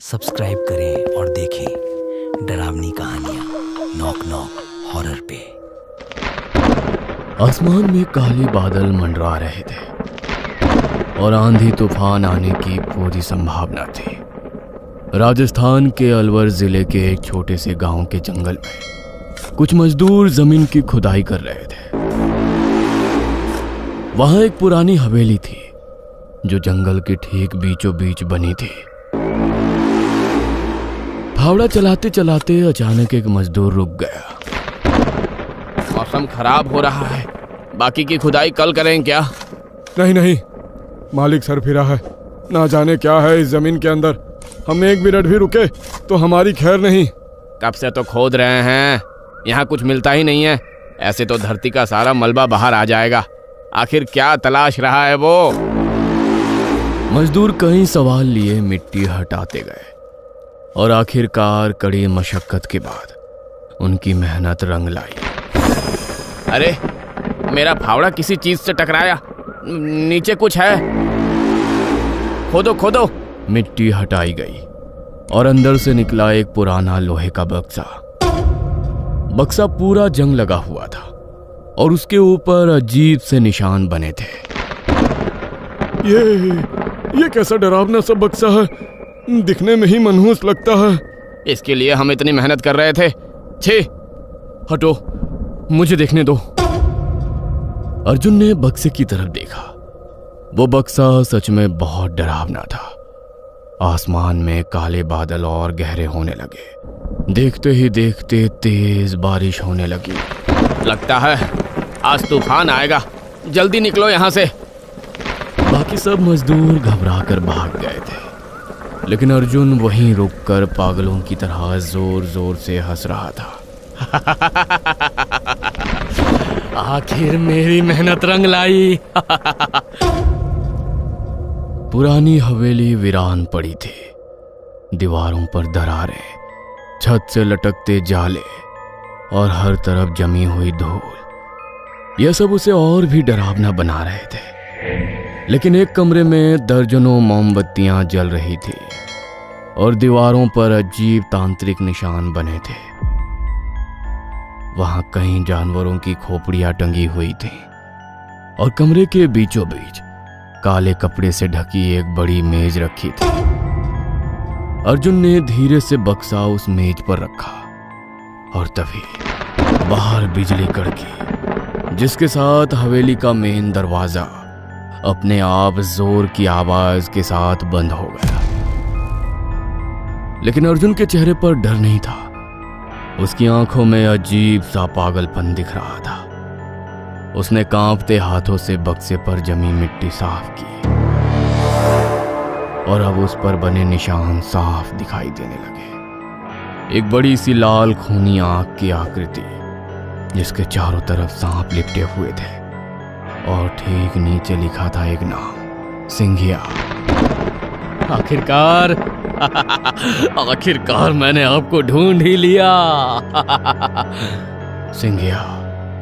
Subscribe करें और देखें डरावनी कहानियां नॉक नॉक हॉरर पे। आसमान में काले बादल मंडरा रहे थे और आंधी तूफान आने की पूरी संभावना थी। राजस्थान के अलवर जिले के एक छोटे से गांव के जंगल में कुछ मजदूर जमीन की खुदाई कर रहे थे। वहां एक पुरानी हवेली थी जो जंगल के ठीक बीचों बीच बनी थी। फावड़ा चलाते चलाते अचानक एक मजदूर रुक गया। मौसम खराब हो रहा है, बाकी की खुदाई कल करें क्या? नहीं, मालिक सर फिरा है, ना जाने क्या है इस जमीन के अंदर। हम एक मिनट भी रुके तो हमारी खैर नहीं। कब से तो खोद रहे हैं, यहाँ कुछ मिलता ही नहीं है। ऐसे तो धरती का सारा मलबा बाहर आ जाएगा। आखिर क्या तलाश रहा है वो? मजदूर कई सवाल लिए मिट्टी हटाते गए और आखिरकार कड़ी मशक्कत के बाद उनकी मेहनत रंग लाई। अरे मेरा फावड़ा किसी चीज से टकराया, नीचे कुछ है। खोदो खोदो। मिट्टी हटाई गई और अंदर से निकला एक पुराना लोहे का बक्सा पूरा जंग लगा हुआ था और उसके ऊपर अजीब से निशान बने थे। ये कैसा डरावना सा बक्सा है, दिखने में ही मनहूस लगता है। इसके लिए हम इतनी मेहनत कर रहे थे। छे हटो, मुझे देखने दो। अर्जुन ने बक्से की तरफ देखा। वो बक्सा सच में बहुत डरावना था। आसमान में काले बादल और गहरे होने लगे। देखते ही देखते तेज बारिश होने लगी। लगता है आज तूफान आएगा, जल्दी निकलो यहाँ से। बाकी सब मजदूर घबराकर भाग गए थे, लेकिन अर्जुन वहीं रुककर पागलों की तरह जोर जोर से हंस रहा था। आखिर मेरी मेहनत रंग लाई। पुरानी हवेली वीरान पड़ी थी। दीवारों पर दरारें, छत से लटकते जाले और हर तरफ जमी हुई धूल, यह सब उसे और भी डरावना बना रहे थे। लेकिन एक कमरे में दर्जनों मोमबत्तियां जल रही थी और दीवारों पर अजीब तांत्रिक निशान बने थे। वहां कई जानवरों की खोपड़ियां टंगी हुई थीं और कमरे के बीचों बीच काले कपड़े से ढकी एक बड़ी मेज रखी थी। अर्जुन ने धीरे से बक्सा उस मेज पर रखा और तभी बाहर बिजली कड़की, जिसके साथ हवेली का मेन दरवाजा अपने आप जोर की आवाज के साथ बंद हो गया। लेकिन अर्जुन के चेहरे पर डर नहीं था। उसकी आंखों में अजीब सा पागलपन दिख रहा था। उसने कांपते हाथों से बक्से पर जमी मिट्टी साफ की और अब उस पर बने निशान साफ दिखाई देने लगे। एक बड़ी सी लाल खूनी आंख की आकृति, जिसके चारों तरफ सांप लिपटे हुए थे और ठीक नीचे लिखा था एक नाम, सिंघिया। आखिरकार मैंने आपको ढूंढ ही लिया। सिंघिया,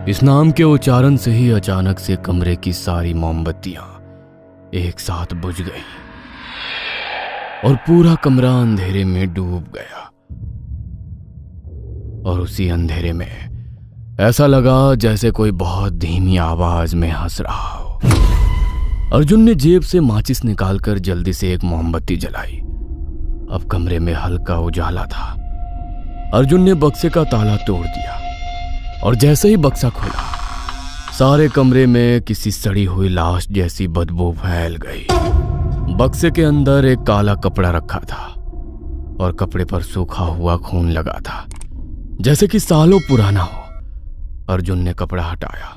इस नाम के उच्चारण से ही अचानक से कमरे की सारी मोमबत्तियां एक साथ बुझ गईं और पूरा कमरा अंधेरे में डूब गया। और उसी अंधेरे में ऐसा लगा जैसे कोई बहुत धीमी आवाज में हंस रहा हो। अर्जुन ने जेब से माचिस निकालकर जल्दी से एक मोमबत्ती जलाई। अब कमरे में हल्का उजाला था। अर्जुन ने बक्से का ताला तोड़ दिया और जैसे ही बक्सा खोला, सारे कमरे में किसी सड़ी हुई लाश जैसी बदबू फैल गई। बक्से के अंदर एक काला कपड़ा रखा था और कपड़े पर सूखा हुआ खून लगा था, जैसे कि सालों पुराना हो। अर्जुन ने कपड़ा हटाया।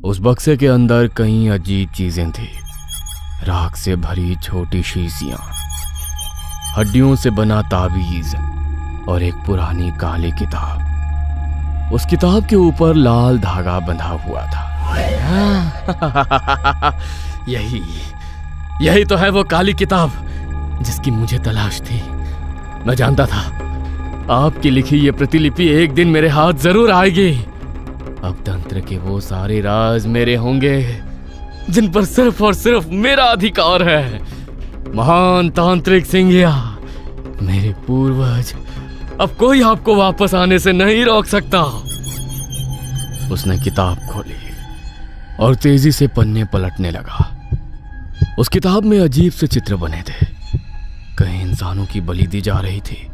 उस बक्से के अंदर कई अजीब चीजें थी। राख से भरी छोटी शीशियां, हड्डियों से बना ताबीज और एक पुरानी काली किताब। उस किताब के ऊपर लाल धागा बंधा हुआ था। यही तो है वो काली किताब जिसकी मुझे तलाश थी। मैं जानता था आपकी लिखी ये प्रतिलिपि एक दिन मेरे हाथ जरूर आएगी। अब तंत्र के वो सारे राज मेरे होंगे जिन पर सिर्फ और सिर्फ मेरा अधिकार है। महान तांत्रिक सिंघिया, मेरे पूर्वज, अब कोई आपको वापस आने से नहीं रोक सकता। उसने किताब खोली और तेजी से पन्ने पलटने लगा। उस किताब में अजीब से चित्र बने थे। कहीं इंसानों की बलि दी जा रही थी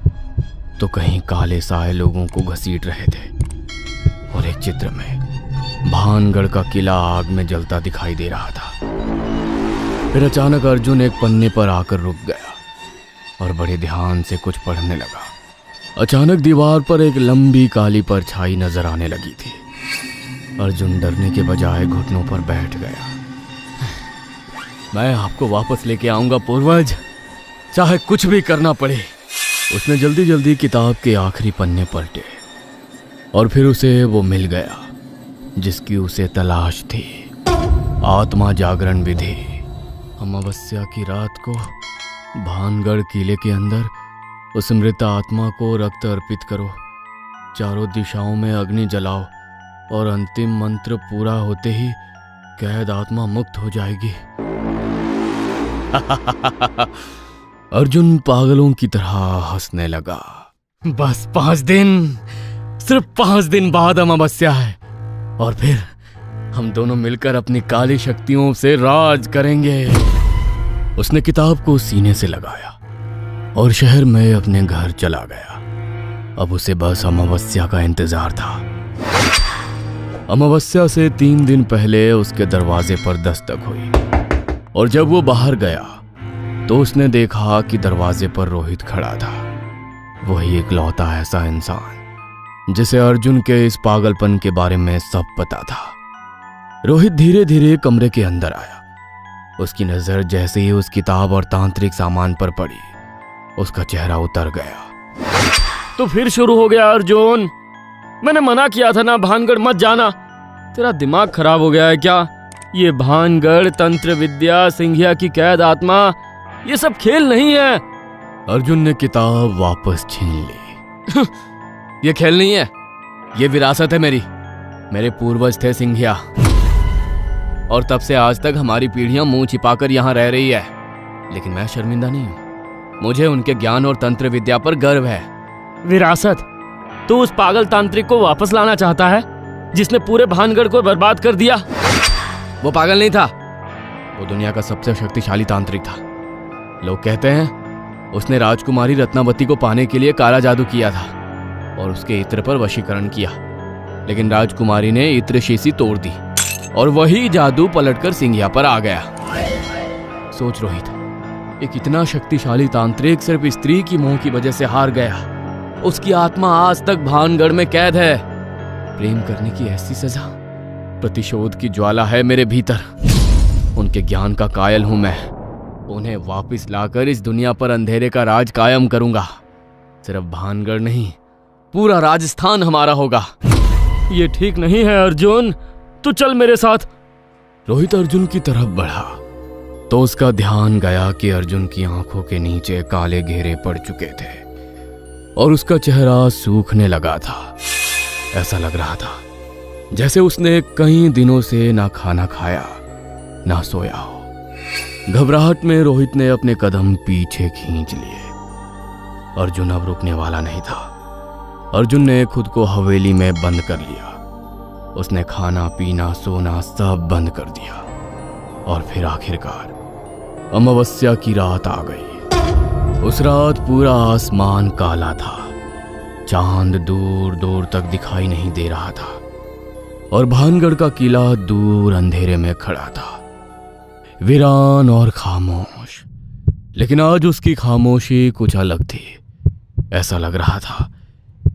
तो कहीं काले साए लोगों को घसीट रहे थे, और एक चित्र में भानगढ़ का किला आग में जलता दिखाई दे रहा था। फिर अचानक अर्जुन एक पन्ने पर आकर रुक गया और बड़े ध्यान से कुछ पढ़ने लगा। अचानक दीवार पर एक लंबी काली परछाई नजर आने लगी थी। अर्जुन डरने के बजाय घुटनों पर बैठ गया। मैं आपको वापस लेके आऊंगा पूर्वज, चाहे कुछ भी करना पड़े। उसने जल्दी जल्दी किताब के आखिरी पन्ने पलटे और फिर उसे वो मिल गया जिसकी उसे तलाश थी। आत्मा जागरण विधि। अमावस्या की रात को भानगढ़ किले के अंदर उस मृत आत्मा को रक्त अर्पित करो, चारों दिशाओं में अग्नि जलाओ और अंतिम मंत्र पूरा होते ही कैद आत्मा मुक्त हो जाएगी। अर्जुन पागलों की तरह हंसने लगा। बस 5 दिन, सिर्फ 5 दिन बाद अमावस्या है और फिर हम दोनों मिलकर अपनी काली शक्तियों से राज करेंगे। उसने किताब को सीने से लगाया और शहर में अपने घर चला गया। अब उसे बस अमावस्या का इंतजार था। अमावस्या से 3 दिन पहले उसके दरवाजे पर दस्तक हुई और जब वो बाहर गया तो उसने देखा कि दरवाजे पर रोहित खड़ा था। वही इकलौता ऐसा इंसान जिसे अर्जुन के इस पागलपन के बारे में सब पता था। रोहित धीरे धीरे कमरे के अंदर आया। उसकी नजर जैसे ही उस किताब और तांत्रिक सामान पर पड़ी, उसका चेहरा उतर गया। तो फिर शुरू हो गया अर्जुन। मैंने मना किया था ना भानगढ़ मत जाना। तेरा दिमाग खराब हो गया है क्या? ये भानगढ़, तंत्र विद्या, सिंघिया की कैद आत्मा, ये सब खेल नहीं है। अर्जुन ने किताब वापस छीन ली। ये खेल नहीं है, ये विरासत है मेरी। मेरे पूर्वज थे सिंघिया और तब से आज तक हमारी पीढ़ियां मुंह छिपाकर यहाँ रह रही है। लेकिन मैं शर्मिंदा नहीं हूँ। मुझे उनके ज्ञान और तंत्र विद्या पर गर्व है। विरासत? तू उस पागल तांत्रिक को वापस लाना चाहता है जिसने पूरे भानगढ़ को बर्बाद कर दिया? वो पागल नहीं था, वो दुनिया का सबसे शक्तिशाली तांत्रिक था। लोग कहते हैं उसने राजकुमारी रत्नावती को पाने के लिए काला जादू किया था और उसके इत्र पर वशीकरण किया, लेकिन राजकुमारी ने इत्र शीशी तोड़ दी और वही जादू पलटकर सिंघिया पर आ गया। सोच रोहित, एक इतना शक्तिशाली तांत्रिक सिर्फ स्त्री की मोह की वजह से हार गया। उसकी आत्मा आज तक भानगढ़ में कैद है। प्रेम करने की ऐसी सजा, प्रतिशोध की ज्वाला है मेरे भीतर। उनके ज्ञान का कायल हूं मैं। उन्हें वापस लाकर इस दुनिया पर अंधेरे का राज कायम करूंगा। सिर्फ भानगढ़ नहीं, पूरा राजस्थान हमारा होगा। ये ठीक नहीं है अर्जुन, तू चल मेरे साथ। रोहित अर्जुन की तरफ बढ़ा तो उसका ध्यान गया कि अर्जुन की आंखों के नीचे काले घेरे पड़ चुके थे और उसका चेहरा सूखने लगा था। ऐसा लग रहा था जैसे उसने कई दिनों से ना खाना खाया ना सोया हो। घबराहट में रोहित ने अपने कदम पीछे खींच लिए। अर्जुन अब रुकने वाला नहीं था। अर्जुन ने खुद को हवेली में बंद कर लिया। उसने खाना पीना सोना सब बंद कर दिया और फिर आखिरकार अमावस्या की रात आ गई। उस रात पूरा आसमान काला था। चांद दूर दूर तक दिखाई नहीं दे रहा था और भानगढ़ का किला दूर अंधेरे में खड़ा था, वीरान और खामोश। लेकिन आज उसकी खामोशी कुछ अलग थी। ऐसा लग रहा था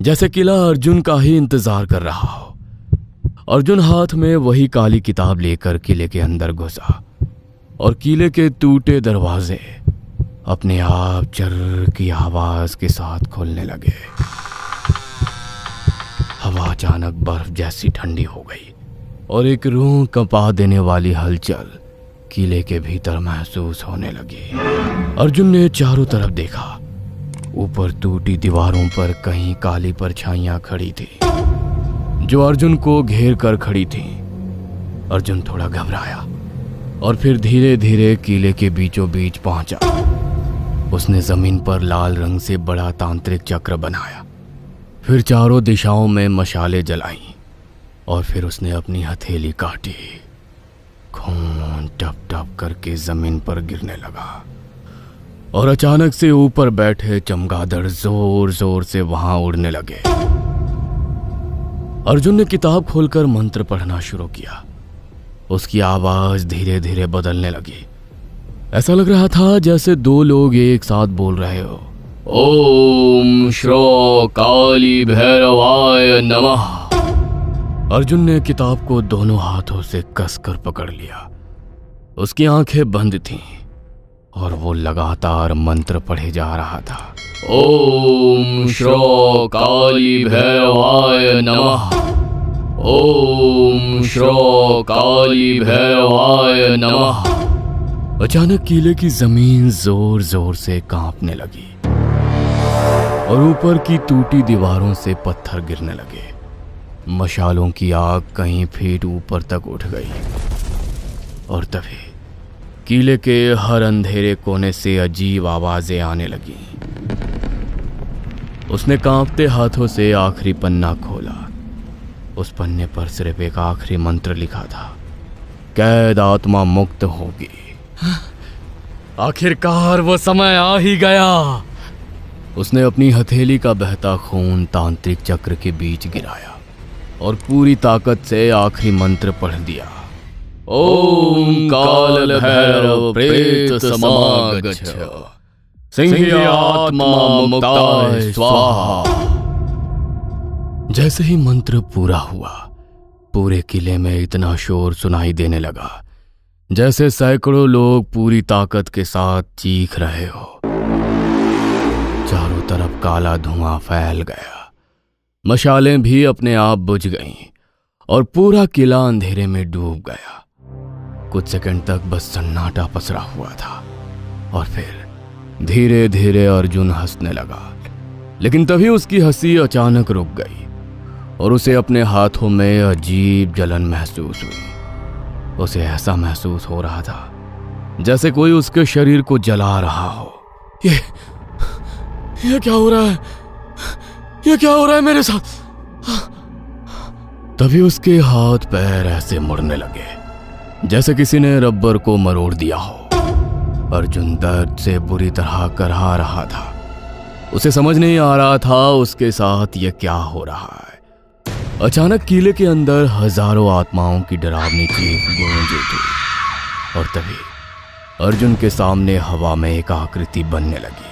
जैसे किला अर्जुन का ही इंतजार कर रहा हो। अर्जुन हाथ में वही काली किताब लेकर किले के अंदर घुसा और किले के टूटे दरवाजे अपने आप चर्र की आवाज के साथ खोलने लगे। हवा अचानक बर्फ जैसी ठंडी हो गई और एक रूह कंपा देने वाली हलचल किले के भीतर महसूस होने लगी। अर्जुन ने चारों तरफ देखा। ऊपर टूटी दीवारों पर कहीं काली परछाइयां खड़ी थी जो अर्जुन को घेर कर खड़ी थी। अर्जुन थोड़ा घबराया और फिर धीरे धीरे किले के बीचों बीच पहुंचा। उसने जमीन पर लाल रंग से बड़ा तांत्रिक चक्र बनाया, फिर चारों दिशाओं में मशालें जलाई और फिर उसने अपनी हथेली काटी। खून टप टप करके जमीन पर गिरने लगा और अचानक से ऊपर बैठे चमगादड़ जोर जोर से वहां उड़ने लगे। अर्जुन ने किताब खोलकर मंत्र पढ़ना शुरू किया। उसकी आवाज धीरे धीरे बदलने लगी। ऐसा लग रहा था जैसे दो लोग एक साथ बोल रहे हो। ओम श्रो काली भैरवाय नमः। अर्जुन ने किताब को दोनों हाथों से कसकर पकड़ लिया। उसकी आंखें बंद थीं और वो लगातार मंत्र पढ़े जा रहा था। ओम श्रो काली भैरवाय नमः। ओम श्रो काली भैरवाय नमः। अचानक किले की जमीन जोर जोर से कांपने लगी और ऊपर की टूटी दीवारों से पत्थर गिरने लगे। मशालों की आग कई फीट ऊपर तक उठ गई और तभी किले के हर अंधेरे कोने से अजीब आवाजें आने लगी। उसने कांपते हाथों से आखिरी पन्ना खोला। उस पन्ने पर सिर्फ एक आखिरी मंत्र लिखा था, कैद आत्मा मुक्त होगी। आखिरकार वो समय आ ही गया। उसने अपनी हथेली का बहता खून तांत्रिक चक्र के बीच गिराया और पूरी ताकत से आखिरी मंत्र पढ़ दिया। ओम काल भैरव प्रेत समागच्छ सिंहात्मा मुक्ताय स्वाहा। जैसे ही मंत्र पूरा हुआ, पूरे किले में इतना शोर सुनाई देने लगा जैसे सैकड़ों लोग पूरी ताकत के साथ चीख रहे हो। चारों तरफ काला धुआं फैल गया। मशालें भी अपने आप बुझ गईं और पूरा किला अंधेरे में डूब गया। कुछ सेकंड तक बस सन्नाटा पसरा हुआ था और फिर धीरे धीरे अर्जुन हंसने लगा। लेकिन तभी उसकी हंसी अचानक रुक गई और उसे अपने हाथों में अजीब जलन महसूस हुई। उसे ऐसा महसूस हो रहा था जैसे कोई उसके शरीर को जला रहा हो। ये क्या हो रहा है? ये क्या हो रहा है मेरे साथ? तभी उसके हाथ पैर ऐसे मुड़ने लगे जैसे किसी ने रबर को मरोड़ दिया हो। अर्जुन दर्द से बुरी तरह करहा रहा था। उसे समझ नहीं आ रहा था उसके साथ ये क्या हो रहा है। अचानक किले के अंदर हजारों आत्माओं की डरावनी चीख गूंज उठी और तभी अर्जुन के सामने हवा में एक आकृति बनने लगी।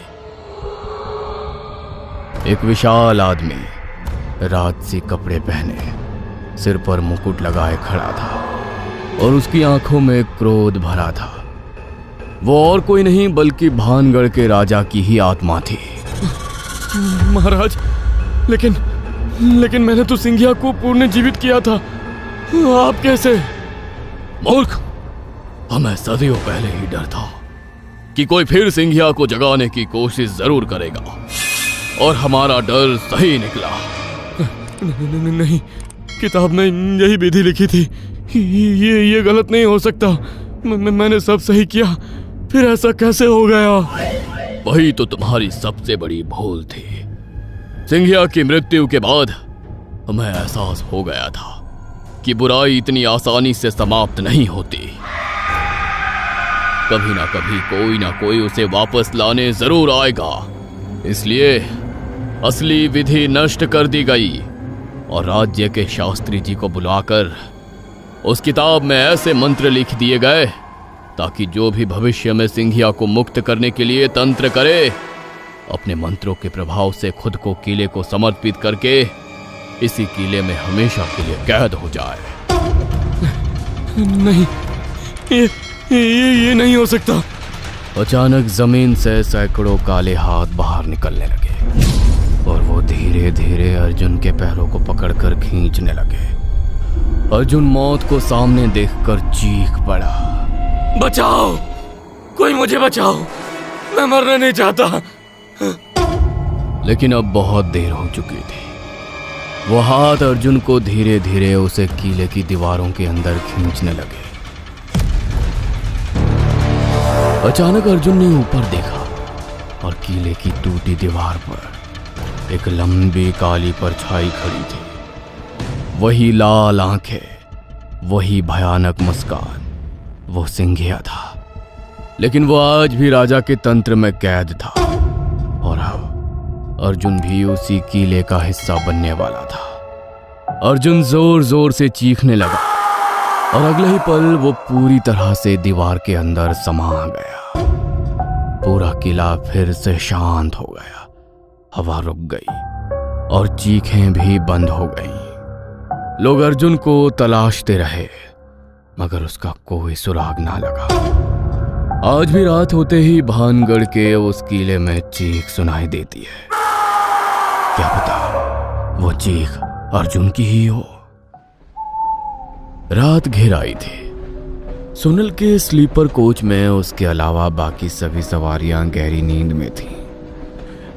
एक विशाल आदमी, राजसी कपड़े पहने, सिर पर मुकुट लगाए खड़ा था और उसकी आंखों में क्रोध भरा था। वो और कोई नहीं बल्कि भानगढ़ के राजा की ही आत्मा थी। महाराज, लेकिन मैंने तो सिंघिया को पुनर्जीवित किया था। आप कैसे? मूर्ख, हमें सदियों पहले ही डर था कि कोई फिर सिंघिया को जगाने की कोशिश जरूर करेगा और हमारा डर सही निकला। नहीं, किताब में यही विधि लिखी थी। ये गलत नहीं हो सकता। मैंने सब सही किया, फिर ऐसा कैसे हो गया? वही तो तुम्हारी सबसे बड़ी भूल थी। सिंघिया की मृत्यु के बाद हमें एहसास हो गया था कि बुराई इतनी आसानी से समाप्त नहीं होती। कभी ना कोई उसे वापस लाने जरूर आएगा। इसलिए असली विधि नष्ट कर दी गई और राज्य के शास्त्री जी को बुलाकर उस किताब में ऐसे मंत्र लिख दिए गए ताकि जो भी भविष्य में सिंघिया को मुक्त करने के लिए तंत्र करे, अपने मंत्रों के प्रभाव से खुद को किले को समर्पित करके इसी किले में हमेशा के लिए कैद हो जाए। नहीं, ये नहीं हो सकता। अचानक जमीन से सैकड़ों काले हाथ बाहर निकलने लगे और वो धीरे धीरे अर्जुन के पैरों को पकड़कर खींचने लगे। अर्जुन मौत को सामने देखकर चीख पड़ा, बचाओ, कोई मुझे बचाओ, मैं मरना नहीं चाहता। लेकिन अब बहुत देर हो चुकी थी। वो हाथ अर्जुन को धीरे धीरे उसे किले की दीवारों के अंदर खींचने लगे। अचानक अर्जुन ने ऊपर देखा किले की टूटी दीवार पर एक लंबी काली परछाई खड़ी थी। वही लाल आंखें, वही भयानक मुस्कान, वो सिंघिया था। लेकिन वो आज भी राजा के तंत्र में कैद था और अब अर्जुन भी उसी किले का हिस्सा बनने वाला था। अर्जुन जोर जोर से चीखने लगा और अगले ही पल वो पूरी तरह से दीवार के अंदर समा गया। पूरा किला फिर से शांत हो गया, हवा रुक गई और चीखें भी बंद हो गईं। लोग अर्जुन को तलाशते रहे मगर उसका कोई सुराग ना लगा। आज भी रात होते ही भानगढ़ के उस किले में चीख सुनाई देती है। क्या पता वो चीख अर्जुन की ही हो। रात घेर आई थी। सोनल के स्लीपर कोच में उसके अलावा बाकी सभी सवारियां गहरी नींद में थीं।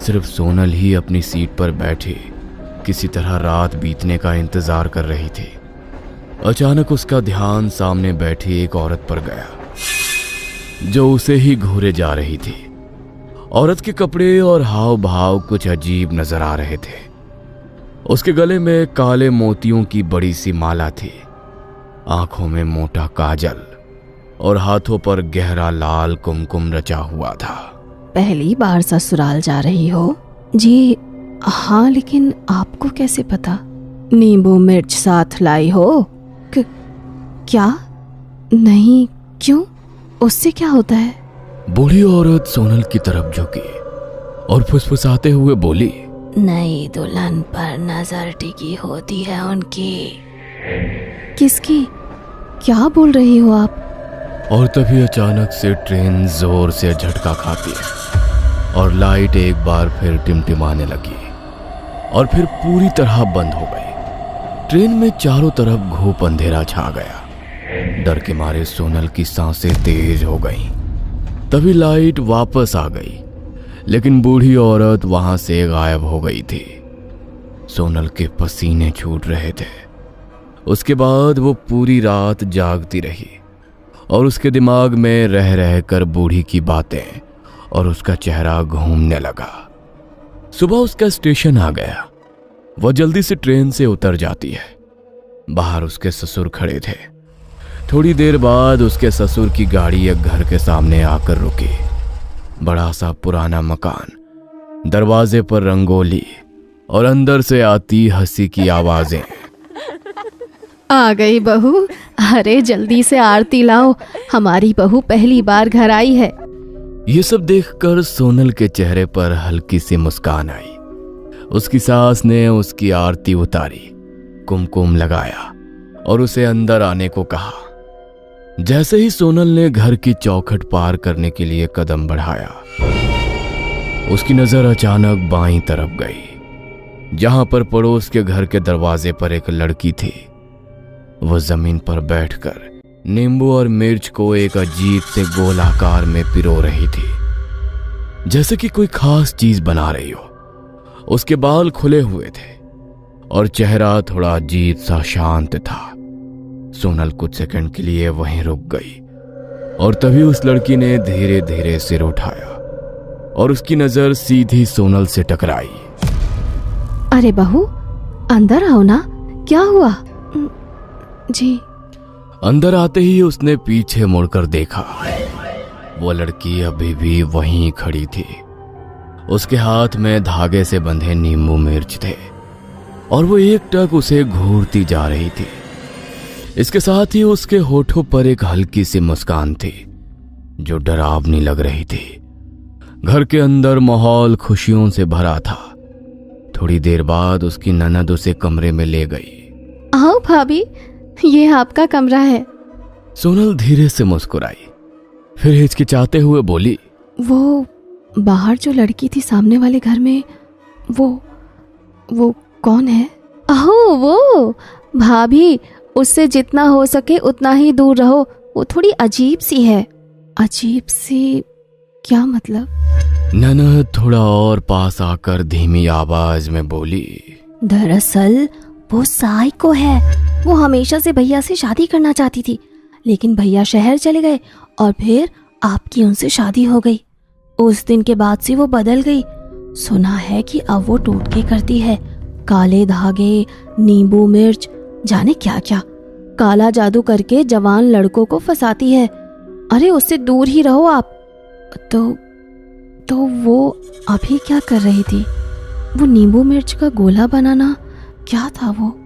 सिर्फ सोनल ही अपनी सीट पर बैठी किसी तरह रात बीतने का इंतजार कर रही थी। अचानक उसका ध्यान सामने बैठी एक औरत पर गया जो उसे ही घूरे जा रही थी। औरत के कपड़े और हाव भाव कुछ अजीब नजर आ रहे थे। उसके गले में काले मोतियों की बड़ी सी माला थी, आंखों में मोटा काजल और हाथों पर गहरा लाल कुमकुम रचा हुआ था। पहली बार ससुराल जा रही हो? जी हाँ, लेकिन आपको कैसे पता? नींबू मिर्च साथ लाई हो? क्या? नहीं, क्यों? उससे क्या होता है? बूढ़ी औरत सोनल की तरफ झुकी और फुसफुसाते हुए बोली, नई दुल्हन पर नजर टिकी होती है उनकी। किसकी? क्या बोल रही हो आप? और तभी अचानक से ट्रेन जोर से झटका खाती है और लाइट एक बार फिर टिमटिमाने लगी और फिर पूरी तरह बंद हो गई। ट्रेन में चारों तरफ घूप अंधेरा छा गया। डर के मारे सोनल की सांसें तेज हो गईं। तभी लाइट वापस आ गई, लेकिन बूढ़ी औरत वहां से गायब हो गई थी। सोनल के पसीने छूट रहे थे। उसके बाद वो पूरी रात जागती रही और उसके दिमाग में रह रह कर बूढ़ी की बातें और उसका चेहरा घूमने लगा। सुबह उसका स्टेशन आ गया। वह जल्दी से ट्रेन से उतर जाती है। बाहर उसके ससुर खड़े थे। थोड़ी देर बाद उसके ससुर की गाड़ी एक घर के सामने आकर रुकी। बड़ा सा पुराना मकान, दरवाजे पर रंगोली और अंदर से आती हंसी की आवाजें। आ गई बहू, अरे जल्दी से आरती लाओ, हमारी बहू पहली बार घर आई है। ये सब देखकर सोनल के चेहरे पर हल्की सी मुस्कान आई। उसकी सास ने उसकी आरती उतारी, कुमकुम लगाया और उसे अंदर आने को कहा। जैसे ही सोनल ने घर की चौखट पार करने के लिए कदम बढ़ाया, उसकी नजर अचानक बाईं तरफ गई, जहां पर पड़ोस के घर के दरवाजे पर एक लड़की थी। वह जमीन पर बैठकर नींबू और मिर्च को एक अजीब से गोलाकार में पिरो रही थी, जैसे कि कोई खास चीज बना रही हो। उसके बाल खुले हुए थे और चेहरा थोड़ा अजीब सा शांत था। सोनल कुछ सेकंड के लिए वहीं रुक गई और तभी उस लड़की ने धीरे धीरे सिर उठाया और उसकी नजर सीधी सोनल से टकराई। अरे बहू, अंदर आओ ना, क्या हुआ? जी। अंदर आते ही उसने पीछे मुड़कर देखा। वो लड़की अभी भी वहीं खड़ी थी। उसके हाथ में धागे से बंधे नींबू मिर्च थे और वो एकटक उसे घूरती जा रही थी। इसके साथ ही उसके होठों पर एक हल्की सी मुस्कान थी जो डरावनी लग रही थी। घर के अंदर माहौल खुशियों से भरा था। थोड़ी देर बाद उसकी ननद उसे कमरे में ले गई। आओ भाभी, ये आपका कमरा है। सोनल धीरे से मुस्कुराई, फिर हिचकिचाते हुए बोली, वो बाहर जो लड़की थी सामने वाले घर में, वो कौन है? ओह, वो भाभी, उससे जितना हो सके उतना ही दूर रहो। वो थोड़ी अजीब सी है। अजीब सी? क्या मतलब? ननद थोड़ा और पास आकर धीमी आवाज में बोली, दरअसल वो साइको है। वो हमेशा से भैया से शादी करना चाहती थी, लेकिन भैया शहर चले गए और फिर आपकी उनसे शादी हो गई। उस दिन के बाद से वो बदल गई। सुना है कि अब वो टोटके करती है, काले धागे, नींबू मिर्च, जाने क्या क्या काला जादू करके जवान लड़कों को फंसाती है। अरे उससे दूर ही रहो आप। तो वो अभी क्या कर रही थी? वो नींबू मिर्च का गोला बनाना, क्या था वो?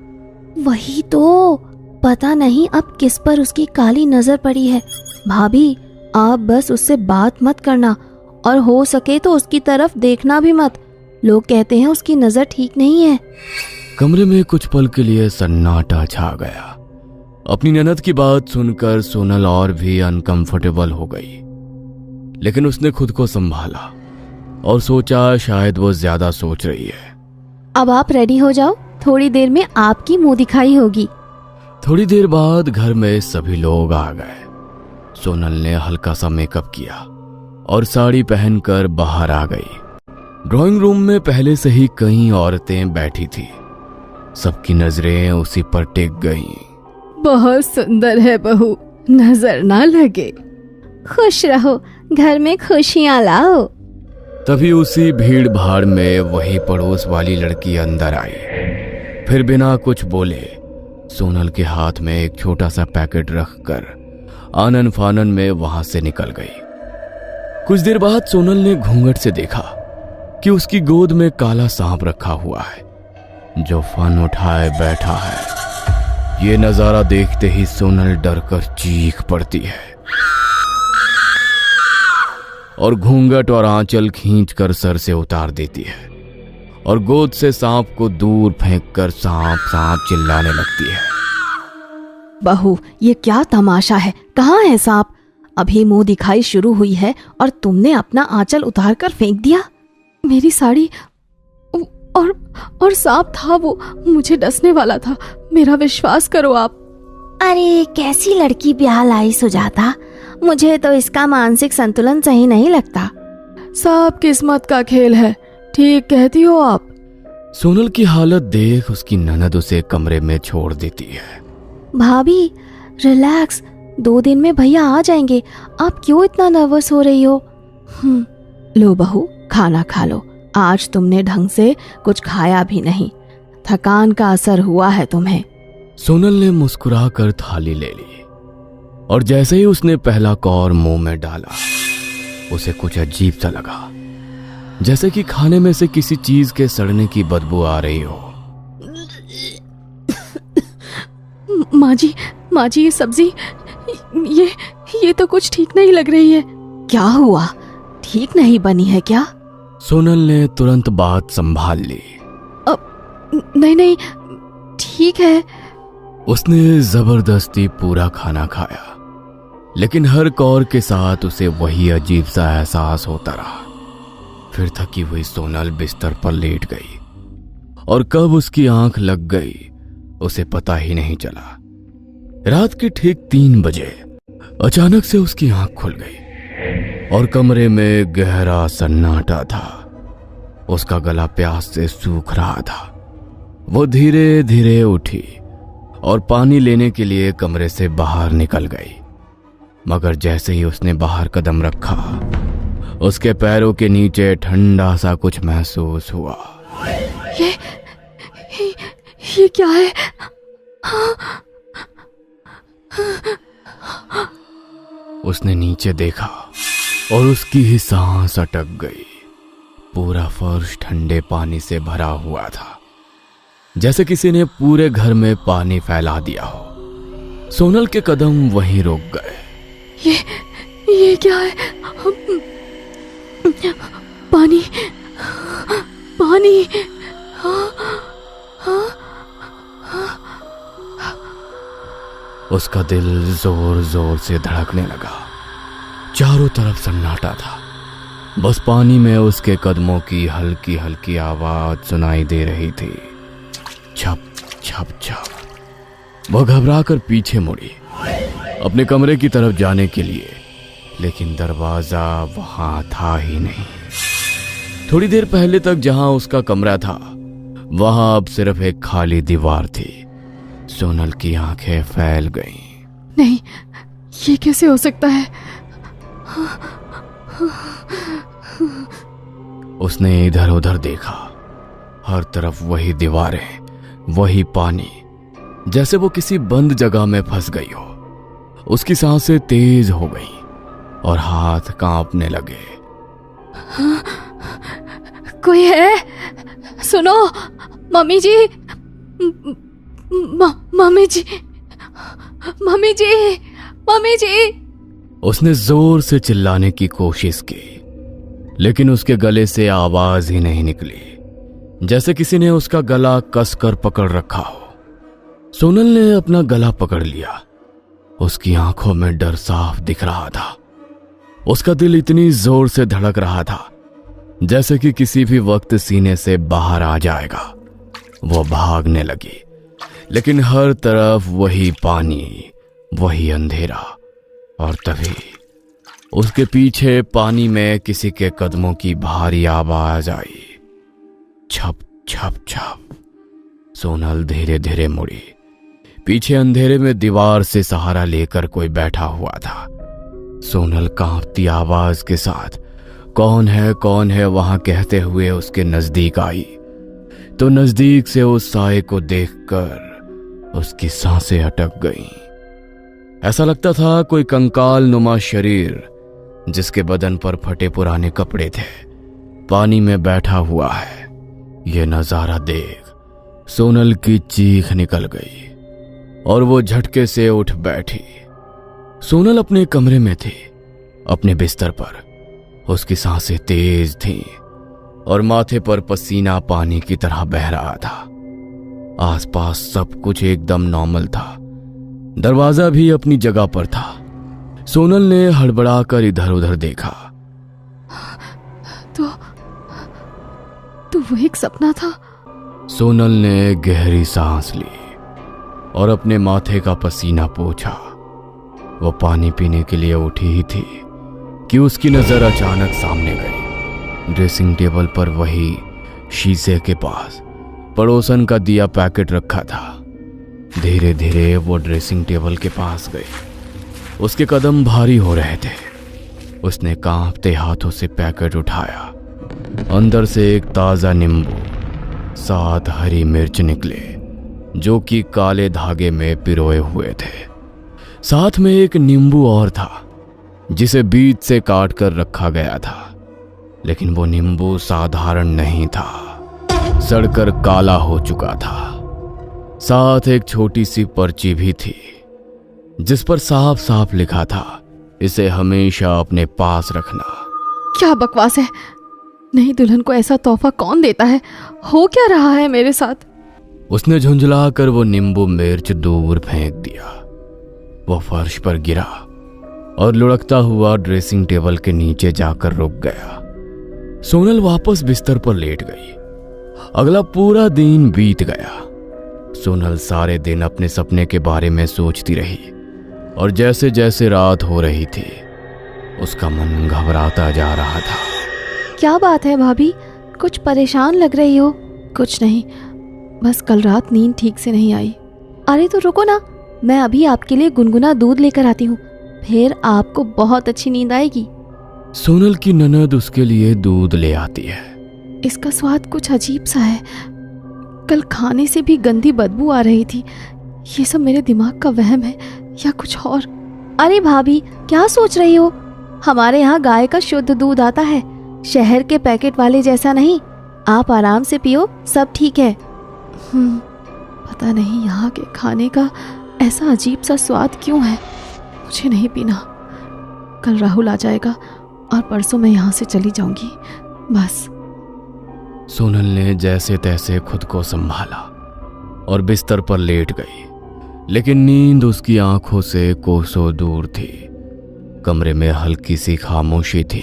वही तो, पता नहीं अब किस पर उसकी काली नजर पड़ी है। भाभी आप बस उससे बात मत करना, और हो सके तो उसकी तरफ देखना भी मत। लोग कहते हैं उसकी नजर ठीक नहीं है। कमरे में कुछ पल के लिए सन्नाटा छा गया। अपनी ननद की बात सुनकर सोनल और भी अनकंफर्टेबल हो गई, लेकिन उसने खुद को संभाला और सोचा शायद वो ज्यादा सोच रही है। अब आप रेडी हो जाओ, थोड़ी देर में आपकी मुंह दिखाई होगी। थोड़ी देर बाद घर में सभी लोग आ गए। सोनल ने हल्का सा मेकअप किया और साड़ी पहनकर बाहर आ गई। ड्राइंग रूम में पहले से ही कई औरतें बैठी थी। सबकी नजरें उसी पर टिक गईं। बहुत सुंदर है बहू, नजर ना लगे। खुश रहो, घर में खुशियां लाओ। तभी उसी भीड़ भाड़ में वही पड़ोस वाली लड़की अंदर आई। फिर बिना कुछ बोले सोनल के हाथ में एक छोटा सा पैकेट रखकर आनन फानन में वहां से निकल गई। कुछ देर बाद सोनल ने घूंघट से देखा कि उसकी गोद में काला सांप रखा हुआ है, जो फन उठाए बैठा है। ये नजारा देखते ही सोनल डरकर चीख पड़ती है और घूंघट और आंचल खींचकर सर से उतार देती है और गोद से सांप को दूर फेंककर सांप सांप चिल्लाने लगती है। बहू ये क्या तमाशा है? कहाँ है सांप? अभी मुंह दिखाई शुरू हुई है और तुमने अपना आंचल उतार कर फेंक दिया। मेरी साड़ी और सांप था वो, मुझे डसने वाला था। मेरा विश्वास करो आप। अरे कैसी लड़की ब्याह लाई सुजाता, मुझे तो इसका मानसिक संतुलन सही नहीं लगता। सब किस्मत का खेल है, ठीक कहती हो आप। सोनल की हालत देख उसकी ननद उसे कमरे में छोड़ देती है। भाभी रिलैक्स, 2 दिन में भैया आ जाएंगे, आप क्यों इतना नर्वस हो रही हो? लो बहू खाना खा लो, आज तुमने ढंग से कुछ खाया भी नहीं, थकान का असर हुआ है तुम्हें। सोनल ने मुस्कुराकर थाली ले ली और जैसे ही उसने पहला कौर मुंह में डाला उसे कुछ अजीब सा लगा, जैसे कि खाने में से किसी चीज के सड़ने की बदबू आ रही हो। माँ जी ये सब्जी, ये तो कुछ ठीक नहीं लग रही है। क्या हुआ, ठीक नहीं बनी है क्या? सोनल ने तुरंत बात संभाल ली। नहीं ठीक है। उसने जबरदस्ती पूरा खाना खाया, लेकिन हर कौर के साथ उसे वही अजीब सा एहसास होता रहा। फिर थकी हुई सोनल बिस्तर पर लेट गई और कब उसकी आंख लग गई उसे पता ही नहीं चला। रात के ठीक 3 बजे अचानक से उसकी आंख खुल गई और कमरे में गहरा सन्नाटा था। उसका गला प्यास से सूख रहा था। वो धीरे धीरे उठी और पानी लेने के लिए कमरे से बाहर निकल गई, मगर जैसे ही उसने बाहर कदम रखा उसके पैरों के नीचे ठंडा सा कुछ महसूस हुआ। ये क्या है? उसने नीचे देखा और उसकी ही सांस अटक गई। पूरा फर्श ठंडे पानी से भरा हुआ था, जैसे किसी ने पूरे घर में पानी फैला दिया हो। सोनल के कदम वहीं रुक गए। ये क्या है? पानी। उसका दिल जोर जोर से धड़कने लगा। चारों तरफ सन्नाटा था, बस पानी में उसके कदमों की हल्की हल्की आवाज सुनाई दे रही थी। छप छप छप। वह घबराकर पीछे मुड़ी अपने कमरे की तरफ जाने के लिए, लेकिन दरवाजा वहां था ही नहीं। थोड़ी देर पहले तक जहां उसका कमरा था वहां अब सिर्फ एक खाली दीवार थी। सोनल की आंखें फैल गईं। नहीं, ये कैसे हो सकता है? उसने इधर उधर देखा, हर तरफ वही दीवारें, वही पानी, जैसे वो किसी बंद जगह में फंस गई हो। उसकी सांसें तेज हो गईं और हाथ कांपने लगे। कोई है? सुनो, मम्मी जी, मम्मी जी, मम्मी जी, मम्मी जी। उसने जोर से चिल्लाने की कोशिश की, लेकिन उसके गले से आवाज ही नहीं निकली, जैसे किसी ने उसका गला कसकर पकड़ रखा हो। सोनल ने अपना गला पकड़ लिया। उसकी आंखों में डर साफ दिख रहा था। उसका दिल इतनी जोर से धड़क रहा था जैसे कि किसी भी वक्त सीने से बाहर आ जाएगा। वो भागने लगी, लेकिन हर तरफ वही पानी, वही अंधेरा, और तभी उसके पीछे पानी में किसी के कदमों की भारी आवाज आई। छप छप छप। सोनल धीरे धीरे मुड़ी। पीछे अंधेरे में दीवार से सहारा लेकर कोई बैठा हुआ था। सोनल कांपती आवाज के साथ कौन है वहां कहते हुए उसके नजदीक आई, तो नजदीक से उस साए को देखकर उसकी सांसें अटक गईं। ऐसा लगता था कोई कंकाल नुमा शरीर, जिसके बदन पर फटे पुराने कपड़े थे, पानी में बैठा हुआ है। यह नजारा देख सोनल की चीख निकल गई और वो झटके से उठ बैठी। सोनल अपने कमरे में थी, अपने बिस्तर पर। उसकी सांसें तेज थीं और माथे पर पसीना पानी की तरह बह रहा था। आसपास सब कुछ एकदम नॉर्मल था। दरवाजा भी अपनी जगह पर था। सोनल ने हड़बड़ाकर इधर उधर देखा। तो वो एक सपना था। सोनल ने गहरी सांस ली और अपने माथे का पसीना पोंछा। वो पानी पीने के लिए उठी ही थी कि उसकी नजर अचानक सामने गई। ड्रेसिंग टेबल पर वही शीशे के पास पड़ोसन का दिया पैकेट रखा था। धीरे धीरे वो ड्रेसिंग टेबल के पास गई। उसके कदम भारी हो रहे थे। उसने कांपते हाथों से पैकेट उठाया। अंदर से एक ताजा नींबू, 7 हरी मिर्च निकले, जो कि काले धागे में पिरोए हुए थे। साथ में एक नींबू और था, जिसे बीच से काट कर रखा गया था, लेकिन वो नींबू साधारण नहीं था, सड़कर काला हो चुका था। साथ एक छोटी सी पर्ची भी थी, जिस पर साफ साफ लिखा था, इसे हमेशा अपने पास रखना। क्या बकवास है? नहीं, दुल्हन को ऐसा तोहफा कौन देता है? हो क्या रहा है मेरे साथ? उसने झुंझलाकर वो नींबू मिर्च दूर फेंक दिया। वो फर्श पर गिरा और लुढ़कता हुआ ड्रेसिंग टेबल के नीचे जाकर रुक गया। सोनल वापस बिस्तर पर लेट गई। अगला पूरा दिन बीत गया। सोनल सारे दिन अपने सपने के बारे में सोचती रही और जैसे जैसे रात हो रही थी, उसका मन घबराता जा रहा था। क्या बात है भाभी? कुछ परेशान लग रही हो? कुछ नहीं, बस कल रात नींद ठीक से नहीं आई। अरे तो रुको ना, मैं अभी आपके लिए गुनगुना दूध लेकर आती हूँ, फिर आपको बहुत अच्छी नींद आएगी। सोनल की ननद उसके लिए दूध ले आती है। इसका स्वाद कुछ अजीब सा है। कल खाने से भी गंदी बदबू आ रही थी। ये सब मेरे दिमाग का वहम है या कुछ और? अरे भाभी, क्या सोच रही हो? हमारे यहाँ गाय का शुद्ध दूध आता है, शहर के पैकेट वाले जैसा नहीं। आप आराम से पियो, सब ठीक है। पता नहीं यहाँ के खाने का ऐसा अजीब सा स्वाद क्यों है। मुझे नहीं पीना। कल राहुल आ जाएगा और परसों मैं यहाँ से चली जाऊंगी, बस। सोनल ने जैसे तैसे खुद को संभाला और बिस्तर पर लेट गई, लेकिन नींद उसकी आंखों से कोसों दूर थी। कमरे में हल्की सी खामोशी थी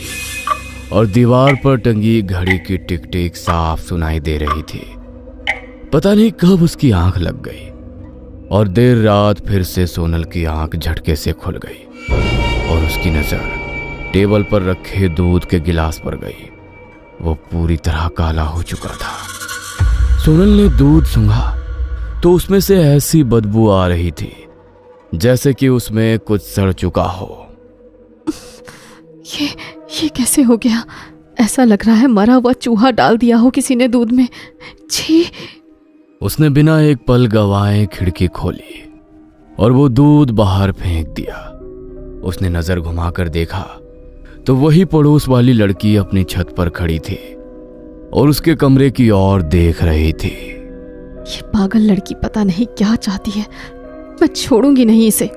और दीवार पर टंगी घड़ी की टिक टिक साफ सुनाई दे रही थी। पता नहीं कब उसकी आंख लग गई और देर रात फिर से सोनल की आंख झटके से खुल गई और उसकी नजर टेबल पर रखे दूध के गिलास पर गई। वो पूरी तरह काला हो चुका था। सोनल ने दूध सूंघा तो उसमें से ऐसी बदबू आ रही थी जैसे कि उसमें कुछ सड़ चुका हो। ये कैसे हो गया? ऐसा लग रहा है मरा हुआ चूहा डाल दिया हो किसी ने दूध में। छी। उसने बिना एक पल गवाए खिड़की खोली और वो दूध बाहर फेंक दिया। उसने नजर घुमाकर देखा तो वही पड़ोस वाली लड़की अपनी छत पर खड़ी थी और उसके कमरे की ओर देख रही थी। ये पागल लड़की पता नहीं क्या चाहती है, मैं छोड़ूंगी नहीं इसे।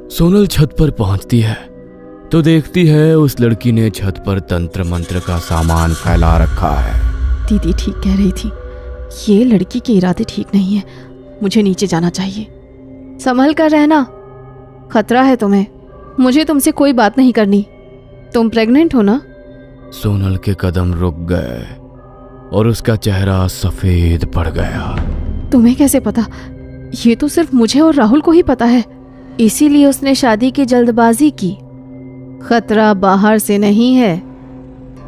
सोनल छत पर पहुंचती है तो देखती है उस लड़की ने छत पर तंत्र मंत्र का सामान फैला रखा है। दीदी ठीक कह रही थी, ये लड़की के इरादे ठीक नहीं है, मुझे नीचे जाना चाहिए। संभल कर रहना, खतरा है तुम्हें। मुझे तुमसे कोई बात नहीं करनी। तुम प्रेग्नेंट हो ना? सोनल के कदम रुक गए और उसका चेहरा सफेद पड़ गया। तुम्हें कैसे पता? ये तो सिर्फ मुझे और राहुल को ही पता है, इसीलिए उसने शादी की जल्दबाजी की। खतरा बाहर से नहीं है,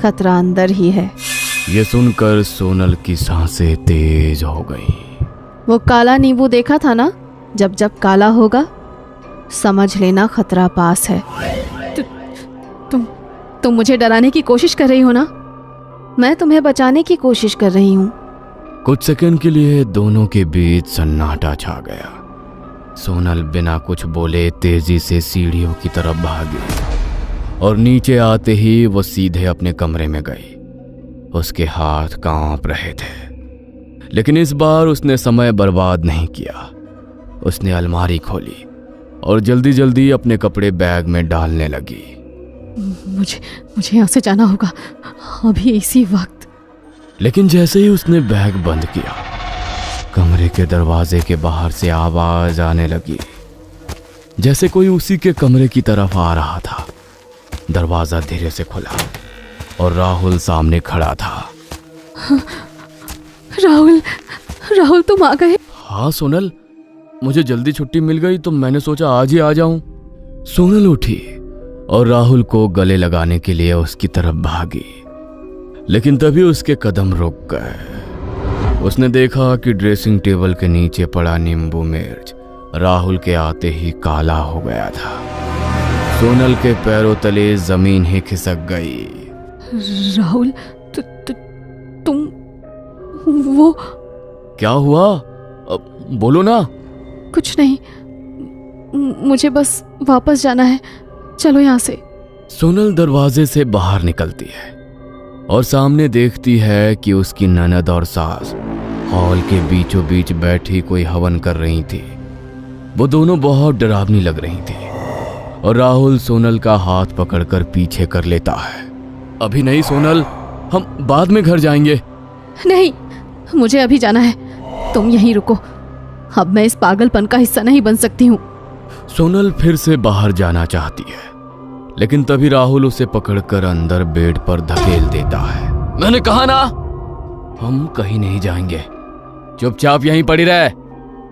खतरा अंदर ही है। ये सुनकर सोनल की सांसें तेज हो गई। वो काला नींबू देखा था ना? जब जब काला होगा समझ लेना खतरा पास है। तुम मुझे डराने की कोशिश कर रही हो ना? मैं तुम्हें बचाने की कोशिश कर रही हूँ। कुछ सेकंड के लिए दोनों के बीच सन्नाटा छा गया। सोनल बिना कुछ बोले तेजी से सीढ़ियों की तरफ भागी और नीचे आते ही वो सीधे अपने कमरे में गई। उसके हाथ कांप रहे थे, लेकिन इस बार उसने समय बर्बाद नहीं किया। उसने अलमारी खोली और जल्दी जल्दी अपने कपड़े बैग में डालने लगी। मुझे यहाँ से जाना होगा अभी इसी वक्त। लेकिन जैसे ही उसने बैग बंद किया, कमरे के दरवाजे के बाहर से आवाज आने लगी, जैसे कोई उसी के कमरे की तरफ आ रहा था। दरवाजा धीरे से खुला और राहुल सामने खड़ा था। राहुल तुम आ गए? हाँ सोनल, मुझे जल्दी छुट्टी मिल गई तो मैंने सोचा आज ही आ जाऊं। सोनल उठी और राहुल को गले लगाने के लिए उसकी तरफ भागी, लेकिन तभी उसके कदम रुक गए। उसने देखा कि ड्रेसिंग टेबल के नीचे पड़ा नींबू मिर्च राहुल के आते ही काला हो गया था। सोनल के पैरों तले जमीन ही खिसक गई। राहुल तुम वो क्या हुआ? बोलो ना। कुछ नहीं, मुझे बस वापस जाना है, चलो यहाँ से। सोनल दरवाजे से बाहर निकलती है और सामने देखती है कि उसकी ननद और सास हॉल के बीचों बीच बैठी कोई हवन कर रही थी। वो दोनों बहुत डरावनी लग रही थी और राहुल सोनल का हाथ पकड़कर पीछे कर लेता है। अभी नहीं सोनल, हम बाद में घर जाएंगे। नहीं, मुझे अभी जाना है, तुम यहीं रुको। अब मैं इस पागलपन का हिस्सा नहीं बन सकती हूँ। सोनल फिर से बाहर जाना चाहती है, लेकिन तभी राहुल उसे पकड़कर अंदर बेड पर धकेल देता है। मैंने कहा ना, हम कहीं नहीं जाएंगे, चुपचाप यहीं पड़ी रहे,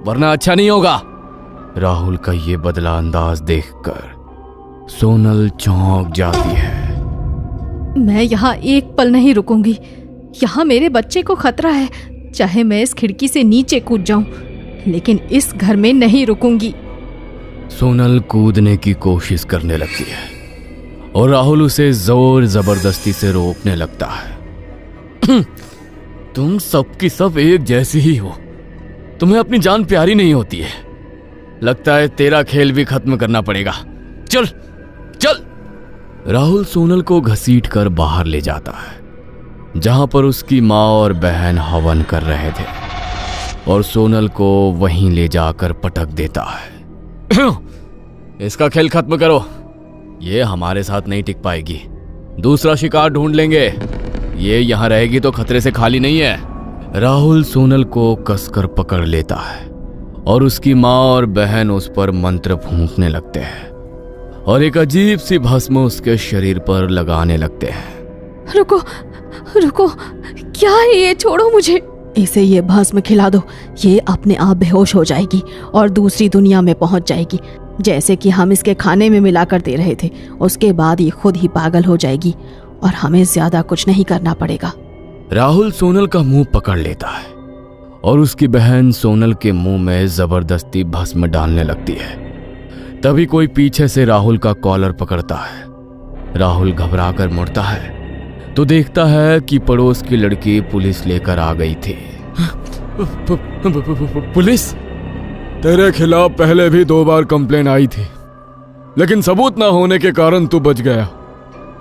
वरना अच्छा नहीं होगा। राहुल का ये बदला अंदाज देखकर सोनल चौंक जाती है। मैं यहाँ एक पल नहीं रुकूंगी। यहाँ मेरे बच्चे को खतरा है, चाहे मैं इस खिड़की से नीचे कूद जाऊं, लेकिन इस घर में नहीं रुकूंगी। सोनल कूदने की कोशिश करने लगती है और राहुल उसे जोर जबरदस्ती से रोकने लगता है। तुम सबकी सब एक जैसी ही हो, तुम्हें अपनी जान प्यारी नहीं होती है। लगता है तेरा खेल भी खत्म करना पड़ेगा। चल चल। राहुल सोनल को घसीट कर बाहर ले जाता है, जहां पर उसकी माँ और बहन हवन कर रहे थे, और सोनल को वहीं ले जाकर पटक देता है। इसका खेल खत्म करो, ये हमारे साथ नहीं टिक पाएगी। दूसरा शिकार ढूंढ लेंगे, ये यहां रहेगी तो खतरे से खाली नहीं है। राहुल सोनल को कसकर पकड़ लेता है और उसकी माँ और बहन उस पर मंत्र फूंकने लगते हैं और एक अजीब सी भस्म उसके शरीर पर लगाने लगते हैं। रुको रुको, क्या है ये? छोड़ो मुझे। इसे ये भस्म खिला दो, ये अपने आप बेहोश हो जाएगी और दूसरी दुनिया में पहुंच जाएगी, जैसे कि हम इसके खाने में मिलाकर दे रहे थे। उसके बाद ये खुद ही पागल हो जाएगी और हमें ज्यादा कुछ नहीं करना पड़ेगा। राहुल सोनल का मुंह पकड़ लेता है और उसकी बहन सोनल के मुंह में जबरदस्ती भस्म डालने लगती है। तभी कोई पीछे से राहुल का कॉलर पकड़ता है। राहुल घबराकर मुड़ता है तो देखता है कि पड़ोस की लड़की पुलिस लेकर आ गई थी। पुलिस? तेरे खिलाफ पहले भी 2 बार कंप्लेन आई थी, लेकिन सबूत ना होने के कारण तू बच गया।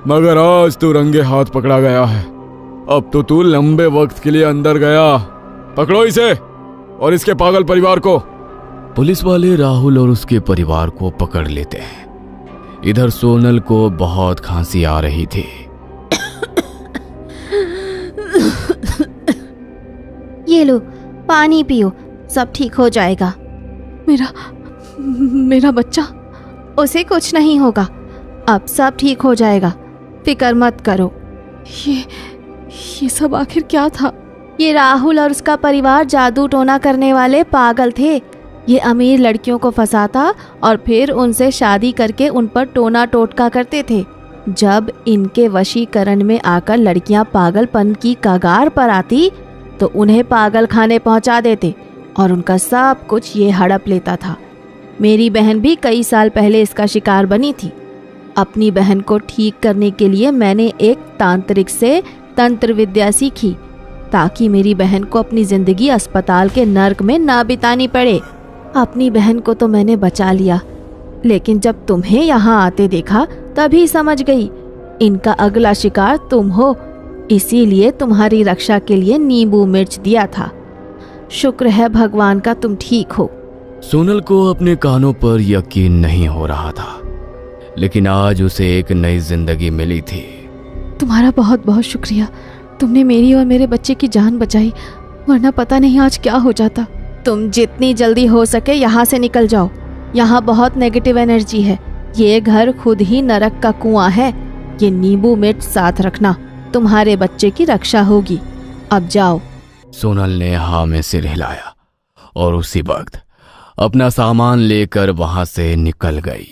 मगर आज तू रंगे हाथ पकड़ा गया है। अब तो तू लंबे वक्त के लिए अंदर गया। पकड़ो इसे और इसके पागल परिवार को। पुलिस वाले राहुल और उसके परिवार को पकड़ लेते हैं। इधर सोनल को बहुत खांसी आ रही थी। ये लो पानी पियो, सब ठीक हो जाएगा। मेरा बच्चा, उसे कुछ नहीं होगा, अब सब ठीक हो जाएगा, फिक्र मत करो। ये सब आखिर क्या था? ये राहुल और उसका परिवार जादू टोना करने वाले पागल थे। ये अमीर लड़कियों को फंसाता और फिर उनसे शादी करके उन पर टोना टोटका करते थे। जब इनके वशीकरण में आकर लड़कियां पागलपन की कगार पर आती तो उन्हें पागल खाने पहुंचा देते और उनका सब कुछ ये हड़प लेता था। मेरी बहन भी कई साल पहले इसका शिकार बनी थी। अपनी बहन को ठीक करने के लिए मैंने एक तांत्रिक से तंत्र विद्या सीखी ताकि मेरी बहन को अपनी जिंदगी अस्पताल के नर्क में ना बितानी पड़े। अपनी बहन को तो मैंने बचा लिया, लेकिन जब तुम्हें यहाँ आते देखा तभी समझ गई इनका अगला शिकार तुम हो। इसीलिए तुम्हारी रक्षा के लिए नींबू मिर्च दिया था। शुक्र है भगवान का तुम ठीक हो। सोनल को अपने कानों पर यकीन नहीं हो रहा था, लेकिन आज उसे एक नई जिंदगी मिली थी। तुम्हारा बहुत बहुत शुक्रिया। तुमने मेरी और मेरे बच्चे की जान बचाई, वरना पता नहीं आज क्या हो जाता। तुम जितनी जल्दी हो सके यहाँ से निकल जाओ। यहाँ बहुत नेगेटिव एनर्जी है। ये घर खुद ही नरक का कुआं है। ये नींबू मिर्च साथ रखना, तुम्हारे बच्चे की रक्षा होगी। अब जाओ। सोनल ने हाँ में सिर हिलाया और उसी वक्त अपना सामान लेकर वहां से निकल गई।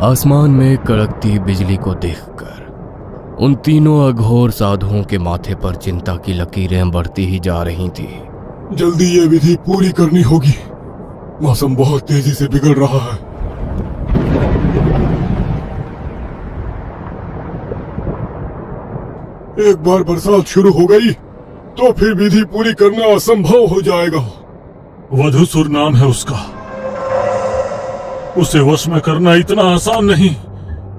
आसमान में कड़कती बिजली को देखकर उन तीनों अघोर साधुओं के माथे पर चिंता की लकीरें बढ़ती ही जा रही थी। जल्दी ये विधि पूरी करनी होगी। मौसम बहुत तेजी से बिगड़ रहा है। एक बार बरसात शुरू हो गई तो फिर विधि पूरी करना असंभव हो जाएगा। वधुसुर नाम है उसका। उसे वश में करना इतना आसान नहीं।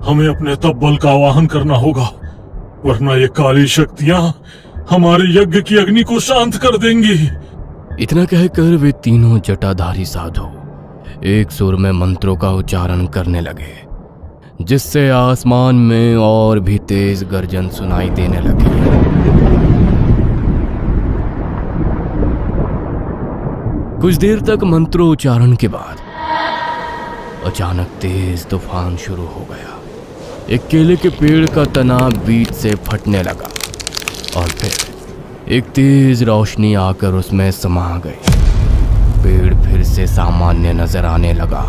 हमें अपने तप बल का आवाहन करना होगा, वरना ये काली शक्तियां हमारे यज्ञ की अग्नि को शांत कर देंगी। इतना कहकर वे तीनों जटाधारी साधु एक सुर में मंत्रों का उच्चारण करने लगे, जिससे आसमान में और भी तेज गर्जन सुनाई देने लगी। कुछ देर तक मंत्रोच्चारण के बाद अचानक तेज तूफान शुरू हो गया। एक केले के पेड़ का तना बीच से फटने लगा और फिर एक तेज रोशनी आकर उसमें समा गई। पेड़ फिर से सामान्य नजर आने लगा।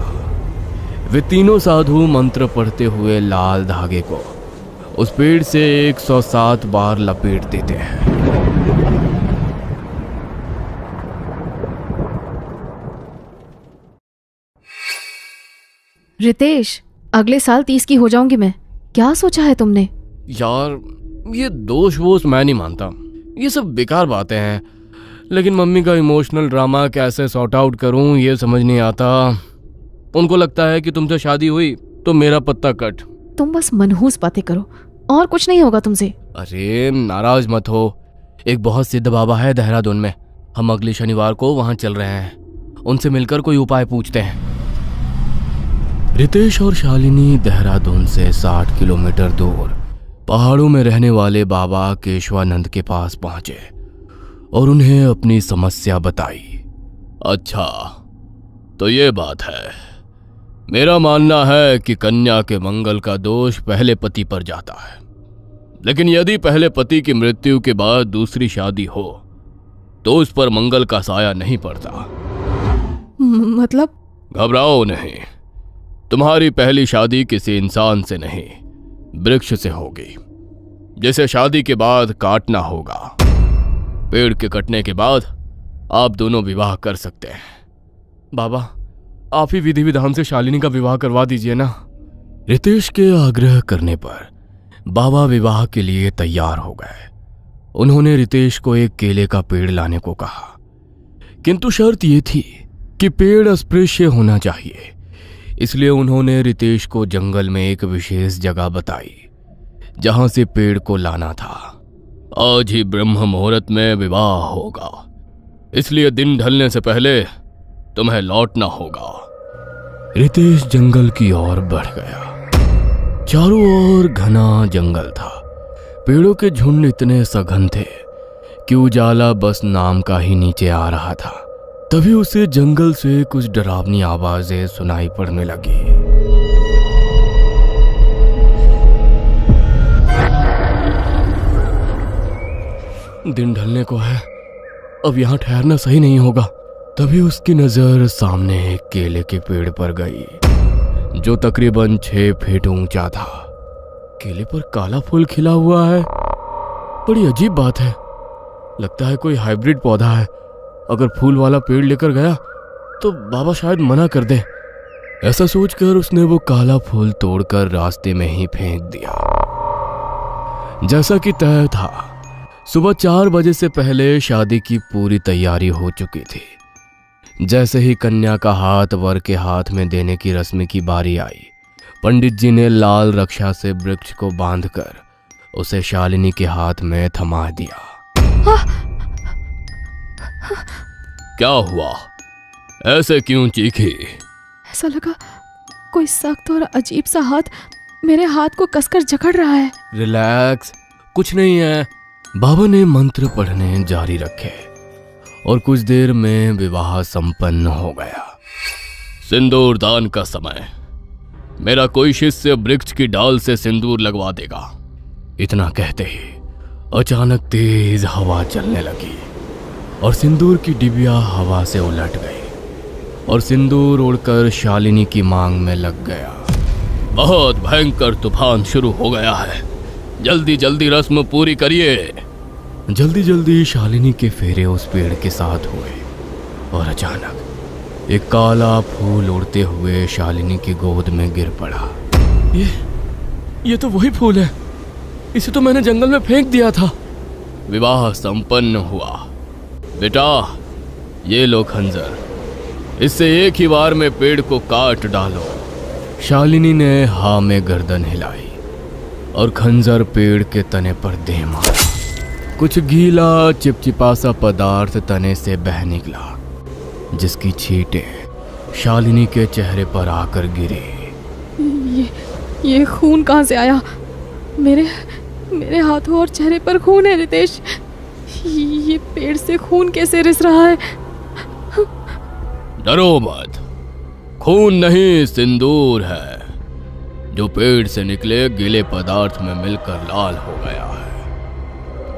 वे तीनों साधु मंत्र पढ़ते हुए लाल धागे को उस पेड़ से 107 बार लपेट देते हैं। रितेश, अगले साल 30 की हो जाऊंगी मैं। क्या सोचा है तुमने? यार, ये दोष वोष मैं नहीं मानता, ये सब बेकार बातें हैं। लेकिन मम्मी का इमोशनल ड्रामा कैसे सॉर्ट आउट करूं ये समझ नहीं आता। उनको लगता है कि तुमसे शादी हुई तो मेरा पत्ता कट। तुम बस मनहूस बातें करो और कुछ नहीं होगा तुमसे। अरे नाराज मत हो। एक बहुत सिद्ध बाबा है देहरादून में, हम अगले शनिवार को वहां चल रहे हैं। उनसे मिलकर कोई उपाय पूछते हैं। रितेश और शालिनी देहरादून से 60 किलोमीटर दूर पहाड़ों में रहने वाले बाबा केशवानंद के पास पहुंचे और उन्हें अपनी समस्या बताई। अच्छा, तो ये बात है। मेरा मानना है कि कन्या के मंगल का दोष पहले पति पर जाता है, लेकिन यदि पहले पति की मृत्यु के बाद दूसरी शादी हो तो उस पर मंगल का साया नहीं पड़ता। मतलब? घबराओ नहीं, तुम्हारी पहली शादी किसी इंसान से नहीं, वृक्ष से होगी, जिसे शादी के बाद काटना होगा। पेड़ के कटने के बाद आप दोनों विवाह कर सकते हैं। बाबा, आप ही विधि विधान से शालिनी का विवाह करवा दीजिए ना। रितेश के आग्रह करने पर बाबा विवाह के लिए तैयार हो गए। उन्होंने रितेश को एक केले का पेड़ लाने को कहा, किंतु शर्त यह थी कि पेड़ अस्पृश्य होना चाहिए। इसलिए उन्होंने रितेश को जंगल में एक विशेष जगह बताई जहां से पेड़ को लाना था। आज ही ब्रह्म मुहूर्त में विवाह होगा, इसलिए दिन ढलने से पहले तुम्हें लौटना होगा। रितेश जंगल की ओर बढ़ गया। चारों ओर घना जंगल था। पेड़ों के झुंड इतने सघन थे कि उजाला बस नाम का ही नीचे आ रहा था। तभी उसे जंगल से कुछ डरावनी आवाजें सुनाई पड़ने लगी। दिन ढलने को है, अब यहां ठहरना सही नहीं होगा। तभी उसकी नजर सामने एक केले के पेड़ पर गई, जो तकरीबन 6 फीट ऊंचा था। केले पर काला फूल खिला हुआ है। बड़ी अजीब बात है, लगता है कोई हाइब्रिड पौधा है। अगर फूल वाला पेड़ लेकर गया तो बाबा शायद मना कर दे। ऐसा सोचकर उसने वो काला फूल तोड़कर रास्ते में ही फेंक दिया। जैसा कि तय था, सुबह 4 बजे से पहले शादी की पूरी तैयारी हो चुकी थी। जैसे ही कन्या का हाथ वर के हाथ में देने की रस्म की बारी आई, पंडित जी ने लाल रक्षा से वृक्ष को बांधकर उसे शालिनी के हाथ में थमा दिया। क्या हुआ? ऐसे क्यों चीखी? ऐसा लगा कोई सख्त और अजीब सा हाथ मेरे हाथ को कसकर जकड़ रहा है। रिलैक्स, कुछ नहीं है। बाबा ने मंत्र पढ़ने जारी रखे और कुछ देर में विवाह संपन्न हो गया। सिंदूर दान का समय। मेरा कोई शिष्य वृक्ष की डाल से सिंदूर लगवा देगा। इतना कहते ही अचानक तेज हवा चलने लगी और सिंदूर की डिबिया हवा से उलट गई और सिंदूर उड़कर शालिनी की मांग में लग गया। बहुत भयंकर तूफान शुरू हो गया है, जल्दी जल्दी रस्म पूरी करिए। जल्दी जल्दी शालिनी के फेरे उस पेड़ के साथ हुए और अचानक एक काला फूल उड़ते हुए शालिनी की गोद में गिर पड़ा। ये तो वही फूल है, इसे तो मैंने जंगल में फेंक दिया था। विवाह संपन्न हुआ। बेटा, ये लो खंजर, इससे एक ही बार में पेड़ को काट डालो। शालिनी ने हाँ में गर्दन हिलाई और खंजर पेड़ के तने पर दे मारा। कुछ गीला चिपचिपा सा पदार्थ तने से बह निकला, जिसकी छींटें शालिनी के चेहरे पर आकर गिरी। ये खून कहाँ से आया? मेरे हाथों और चेहरे पर खून है रितेश। ये पेड़ से खून कैसे रिस रहा है? डरो मत, खून नहीं सिंदूर है, जो पेड़ से निकले गीले पदार्थ में मिलकर लाल हो गया है।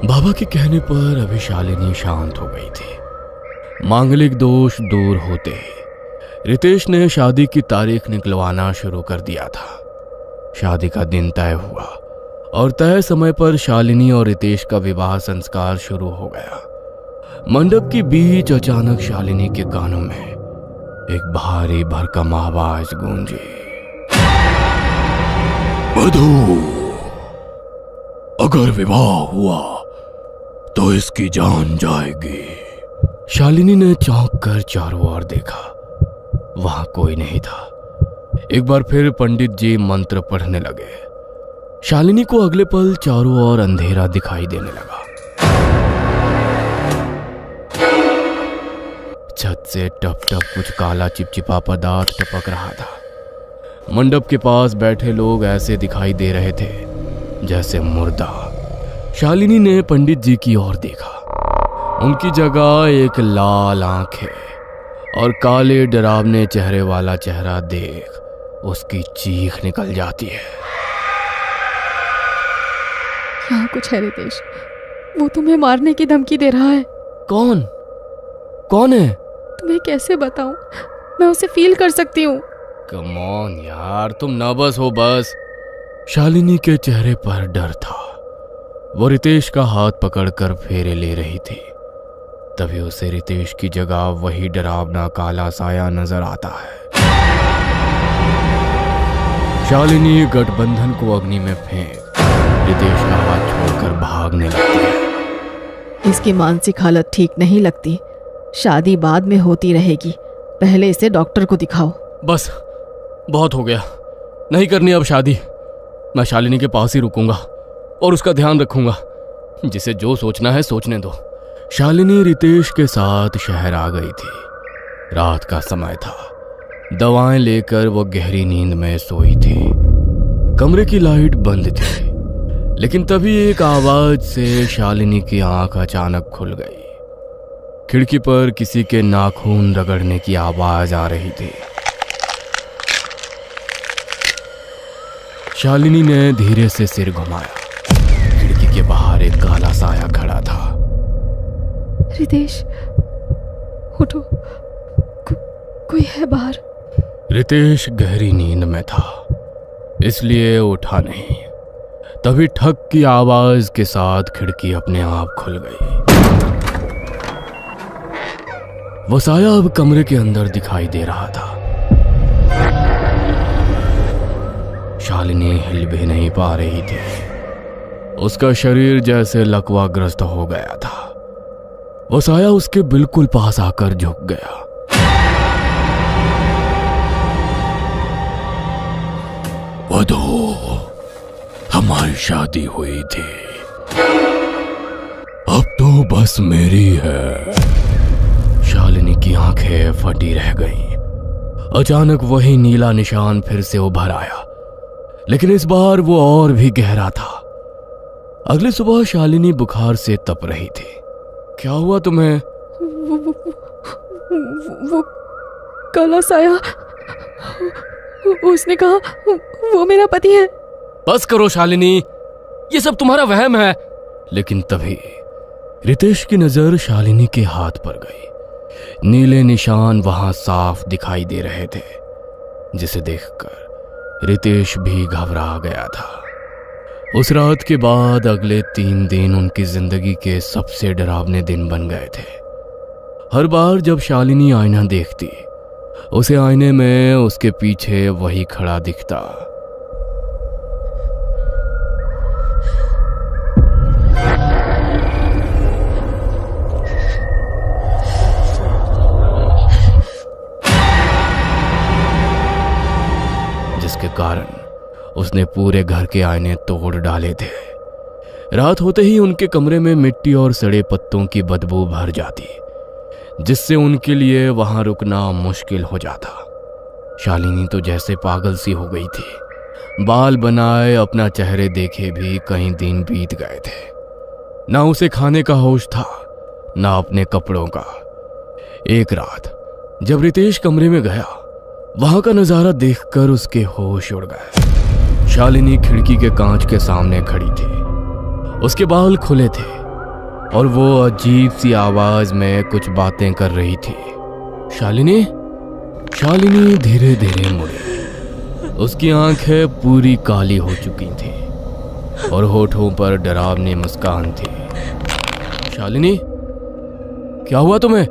बाबा के कहने पर अभी शालिनी शांत हो गई थी। मांगलिक दोष दूर होते ही रितेश ने शादी की तारीख निकलवाना शुरू कर दिया था। शादी का दिन तय हुआ और तय समय पर शालिनी और रितेश का विवाह संस्कार शुरू हो गया। मंडप के बीच अचानक शालिनी के कानों में एक भारी भरकम आवाज गूंजी। मधु, अगर विवाह हुआ तो इसकी जान जाएगी। शालिनी ने चौंक कर चारों ओर देखा, वहां कोई नहीं था। एक बार फिर पंडित जी मंत्र पढ़ने लगे। शालिनी को अगले पल चारों ओर अंधेरा दिखाई देने लगा। छत से टप टप कुछ काला चिपचिपा पदार्थ टपक रहा था। मंडप के पास बैठे लोग ऐसे दिखाई दे रहे थे जैसे मुर्दा। शालिनी ने पंडित जी की ओर देखा। उनकी जगह एक लाल आंखें और काले डरावने चेहरे वाला चेहरा देख उसकी चीख निकल जाती है। यहाँ कुछ है रितेश, वो तुम्हें मारने की धमकी दे रहा है। कौन है? तुम्हें कैसे बताऊं, मैं उसे फील कर सकती हूँ। कम ऑन यार, तुम नर्वस हो बस। शालिनी के चेहरे पर डर था। वो रितेश का हाथ पकड़कर फेरे ले रही थी। तभी उसे रितेश की जगह वही डरावना काला साया नजर आता है। शालिनी गठबंधन को अग्नि में फेंक रितेश का हाथ छोड़कर भागने लगती है। इसकी मानसिक हालत ठीक नहीं लगती। शादी बाद में होती रहेगी, पहले इसे डॉक्टर को दिखाओ। बस बहुत हो गया, नहीं करनी अब शादी। मैं शालिनी के पास ही रुकूंगा और उसका ध्यान रखूंगा। जिसे जो सोचना है सोचने दो। शालिनी रितेश के साथ शहर आ गई थी। रात का समय था। दवाएं लेकर वो गहरी नींद में सोई थी। कमरे की लाइट बंद थी, लेकिन तभी एक आवाज से शालिनी की आंख अचानक खुल गई। खिड़की पर किसी के नाखून रगड़ने की आवाज आ रही थी। शालिनी ने धीरे से सिर घुमाया। खिड़की के बाहर एक काला साया खड़ा था। रितेश, उठो, कोई है बाहर। रितेश गहरी नींद में था, इसलिए उठा नहीं। तभी ठक की आवाज के साथ खिड़की अपने आप खुल गई। वो साया अब कमरे के अंदर दिखाई दे रहा था। शालिनी हिल भी नहीं पा रही थी। उसका शरीर जैसे लकवाग्रस्त हो गया था। वो साया उसके बिल्कुल पास आकर झुक गया। वधू, हमारी शादी हुई थी, अब तो बस मेरी है। शालिनी की आंखें फटी रह गईं। अचानक वही नीला निशान फिर से उभर आया, लेकिन इस बार वो और भी गहरा था। अगली सुबह शालिनी बुखार से तप रही थी। क्या हुआ तुम्हें? वो काला साया, उसने कहा वो मेरा पति है। बस करो शालिनी, ये सब तुम्हारा वहम है। लेकिन तभी रितेश की नजर शालिनी के हाथ पर गई। नीले निशान वहां साफ दिखाई दे रहे थे, जिसे देखकर रितेश भी घबरा गया था। उस रात के बाद अगले 3 दिन उनकी जिंदगी के सबसे डरावने दिन बन गए थे। हर बार जब शालिनी आईना देखती, उसे आईने में उसके पीछे वही खड़ा दिखता। जिसके कारण उसने पूरे घर के आईने तोड़ डाले थे। रात होते ही उनके कमरे में मिट्टी और सड़े पत्तों की बदबू भर जाती, जिससे उनके लिए वहां रुकना मुश्किल हो जाता। शालिनी तो जैसे पागल सी हो गई थी। बाल बनाए अपना चेहरे देखे भी कई दिन बीत गए थे। ना उसे खाने का होश था, ना अपने कपड़ों का। एक रात जब रितेश कमरे में गया, वहां का नजारा देखकर उसके होश उड़ गए। शालिनी खिड़की के कांच के सामने खड़ी थी। उसके बाल खुले थे और वो अजीब सी आवाज में कुछ बातें कर रही थी। शालिनी धीरे धीरे मुड़ी। उसकी आंखें पूरी काली हो चुकी थी और होठों पर डरावनी मुस्कान थी। शालिनी, क्या हुआ तुम्हें?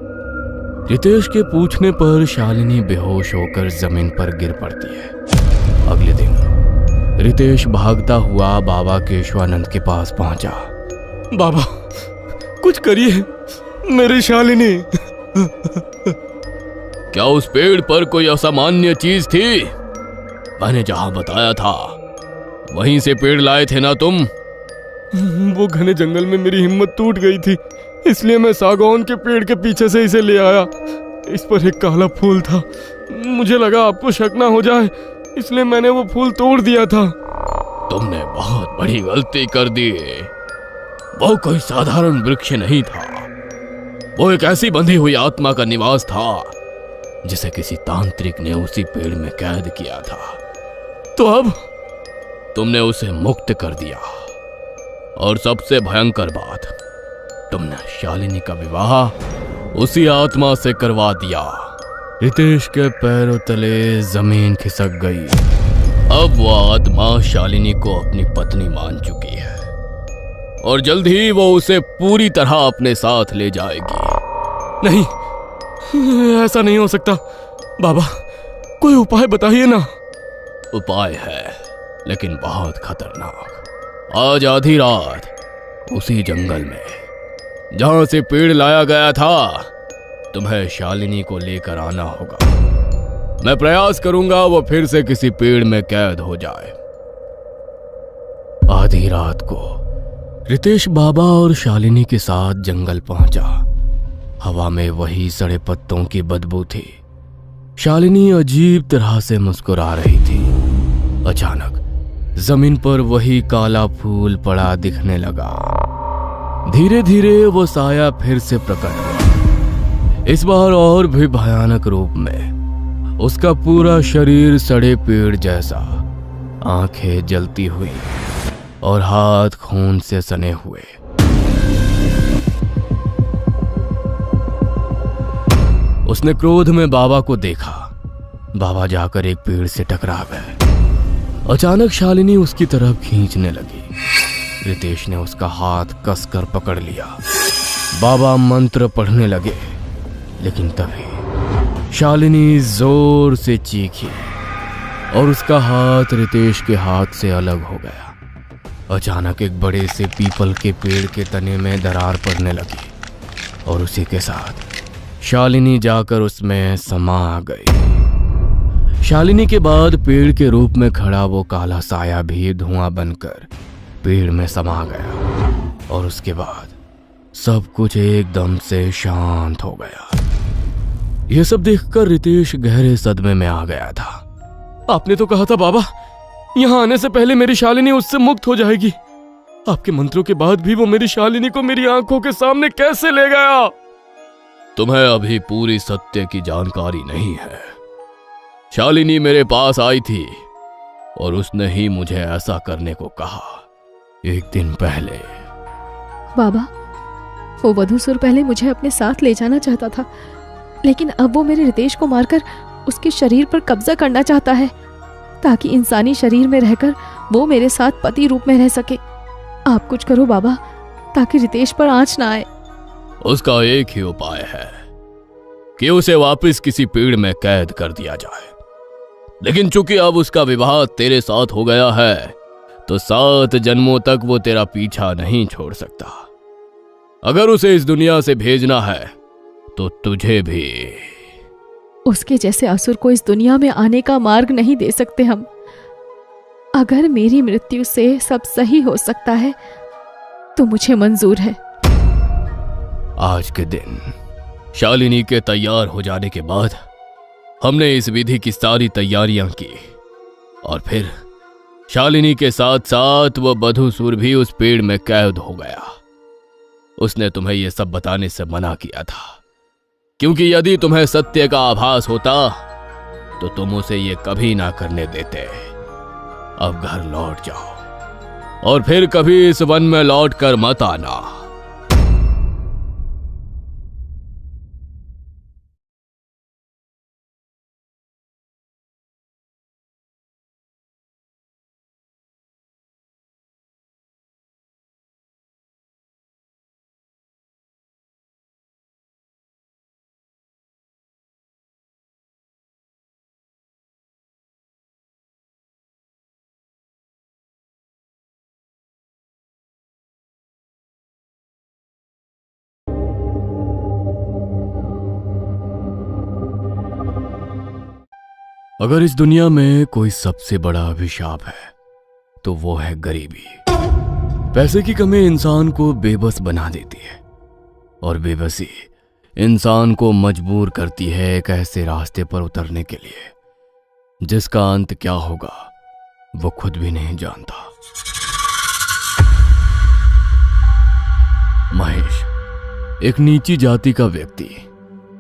रितेश के पूछने पर शालिनी बेहोश होकर जमीन पर गिर पड़ती है। अगले दिन रितेश भागता हुआ बाबा केशवानंद के पास पहुंचा। बाबा, कुछ करिए, मेरी शालिनी। क्या उस पेड़ पर कोई असामान्य चीज थी? मैंने जहां बताया था वहीं से पेड़ लाए थे ना तुम? वो घने जंगल में मेरी हिम्मत टूट गई थी, इसलिए मैं सागौन के पेड़ के पीछे से इसे ले आया। इस पर एक काला फूल था। मुझे लगा आपको शक ना हो जाए, इसलिए मैंने वो फूल तोड़ दिया था। तुमने बहुत बड़ी गलती कर दी। वो कोई साधारण वृक्ष नहीं था। वो एक ऐसी बंधी हुई आत्मा का निवास था जिसे किसी तांत्रिक ने उसी पेड़ में कैद किया था। तो अब तुमने उसे मुक्त कर दिया, और सबसे भयंकर बात, तुमने शालिनी का विवाह उसी आत्मा से करवा दिया। रितेश के पैरों तले जमीन खिसक गई। अब वो आत्मा शालिनी को अपनी पत्नी मान चुकी है और जल्द ही वो उसे पूरी तरह अपने साथ ले जाएगी। नहीं, ऐसा नहीं हो सकता। बाबा, कोई उपाय बताइए ना। उपाय है, लेकिन बहुत खतरनाक। आज आधी रात उसी जंगल में जहां से पेड़ लाया गया था, तुम्हें शालिनी को लेकर आना होगा। मैं प्रयास करूंगा वो फिर से किसी पेड़ में कैद हो जाए। आधी रात को रितेश बाबा और शालिनी के साथ जंगल पहुंचा। हवा में वही सड़े पत्तों की बदबू थी। शालिनी अजीब तरह से मुस्कुरा रही थी। अचानक जमीन पर वही काला फूल पड़ा दिखने लगा। धीरे धीरे वो साया फिर से प्रकट हुआ, इस बार और भी भयानक रूप में। उसका पूरा शरीर सड़े पेड़ जैसा, आंखें जलती हुई और हाथ खून से सने हुए। उसने क्रोध में बाबा को देखा। बाबा जाकर एक पेड़ से टकरा गए। अचानक शालिनी उसकी तरफ खींचने लगी। रितेश ने उसका हाथ कसकर पकड़ लिया। बाबा मंत्र पढ़ने लगे, लेकिन तभी शालिनी जोर से चीखी और उसका हाथ रितेश के हाथ से अलग हो गया। अचानक एक बड़े से पीपल के पेड़ के तने में दरार पड़ने लगी और उसी के साथ शालिनी जाकर उसमें समा गई। शालिनी के बाद पेड़ के रूप में खड़ा वो काला साया भी धुआं बनकर पेड़ में समा गया और उसके बाद सब कुछ एकदम से शांत हो गया। यह सब देखकर रितेश गहरे सदमे में आ गया था। आपने तो कहा था बाबा, यहां आने से पहले मेरी शालिनी उससे मुक्त हो जाएगी। आपके मंत्रों के बाद भी वो मेरी शालिनी को मेरी आंखों के सामने कैसे ले गया? तुम्हें अभी पूरी सत्य की जानकारी नहीं है। शालिनी मेरे पास आई थी और उसने ही मुझे ऐसा करने को कहा एक दिन पहले। बाबा, वो वधूसुर पहले मुझे अपने साथ ले जाना चाहता था, लेकिन अब वो मेरे रितेश को मारकर उसके शरीर पर कब्जा करना चाहता है, ताकि इंसानी शरीर में रहकर वो मेरे साथ पति रूप में रह सके। आप कुछ करो बाबा, ताकि रितेश पर आंच ना आए। उसका एक ही उपाय है कि उसे वापस किसी पेड़ में कैद कर दिया जाए। लेकिन चूंकि अब उसका विवाह तेरे साथ हो गया है, तो 7 जन्मों तक वो तेरा पीछा नहीं छोड़ सकता। अगर उसे इस दुनिया से भेजना है तो तुझे भी। उसके जैसे असुर को इस दुनिया में आने का मार्ग नहीं दे सकते हम। अगर मेरी मृत्यु से सब सही हो सकता है तो मुझे मंजूर है। आज के दिन शालिनी के तैयार हो जाने के बाद हमने इस विधि की सारी तैयारियां की और फिर शालिनी के साथ साथ वह वधूसुर भी उस पेड़ में कैद हो गया। उसने तुम्हें यह सब बताने से मना किया था, क्योंकि यदि तुम्हें सत्य का आभास होता तो तुम उसे ये कभी ना करने देते। अब घर लौट जाओ और फिर कभी इस वन में लौट कर मत आना। अगर इस दुनिया में कोई सबसे बड़ा अभिशाप है तो वो है गरीबी। पैसे की कमी इंसान को बेबस बना देती है और बेबसी इंसान को मजबूर करती है एक ऐसे रास्ते पर उतरने के लिए जिसका अंत क्या होगा वो खुद भी नहीं जानता। महेश, एक नीची जाति का व्यक्ति,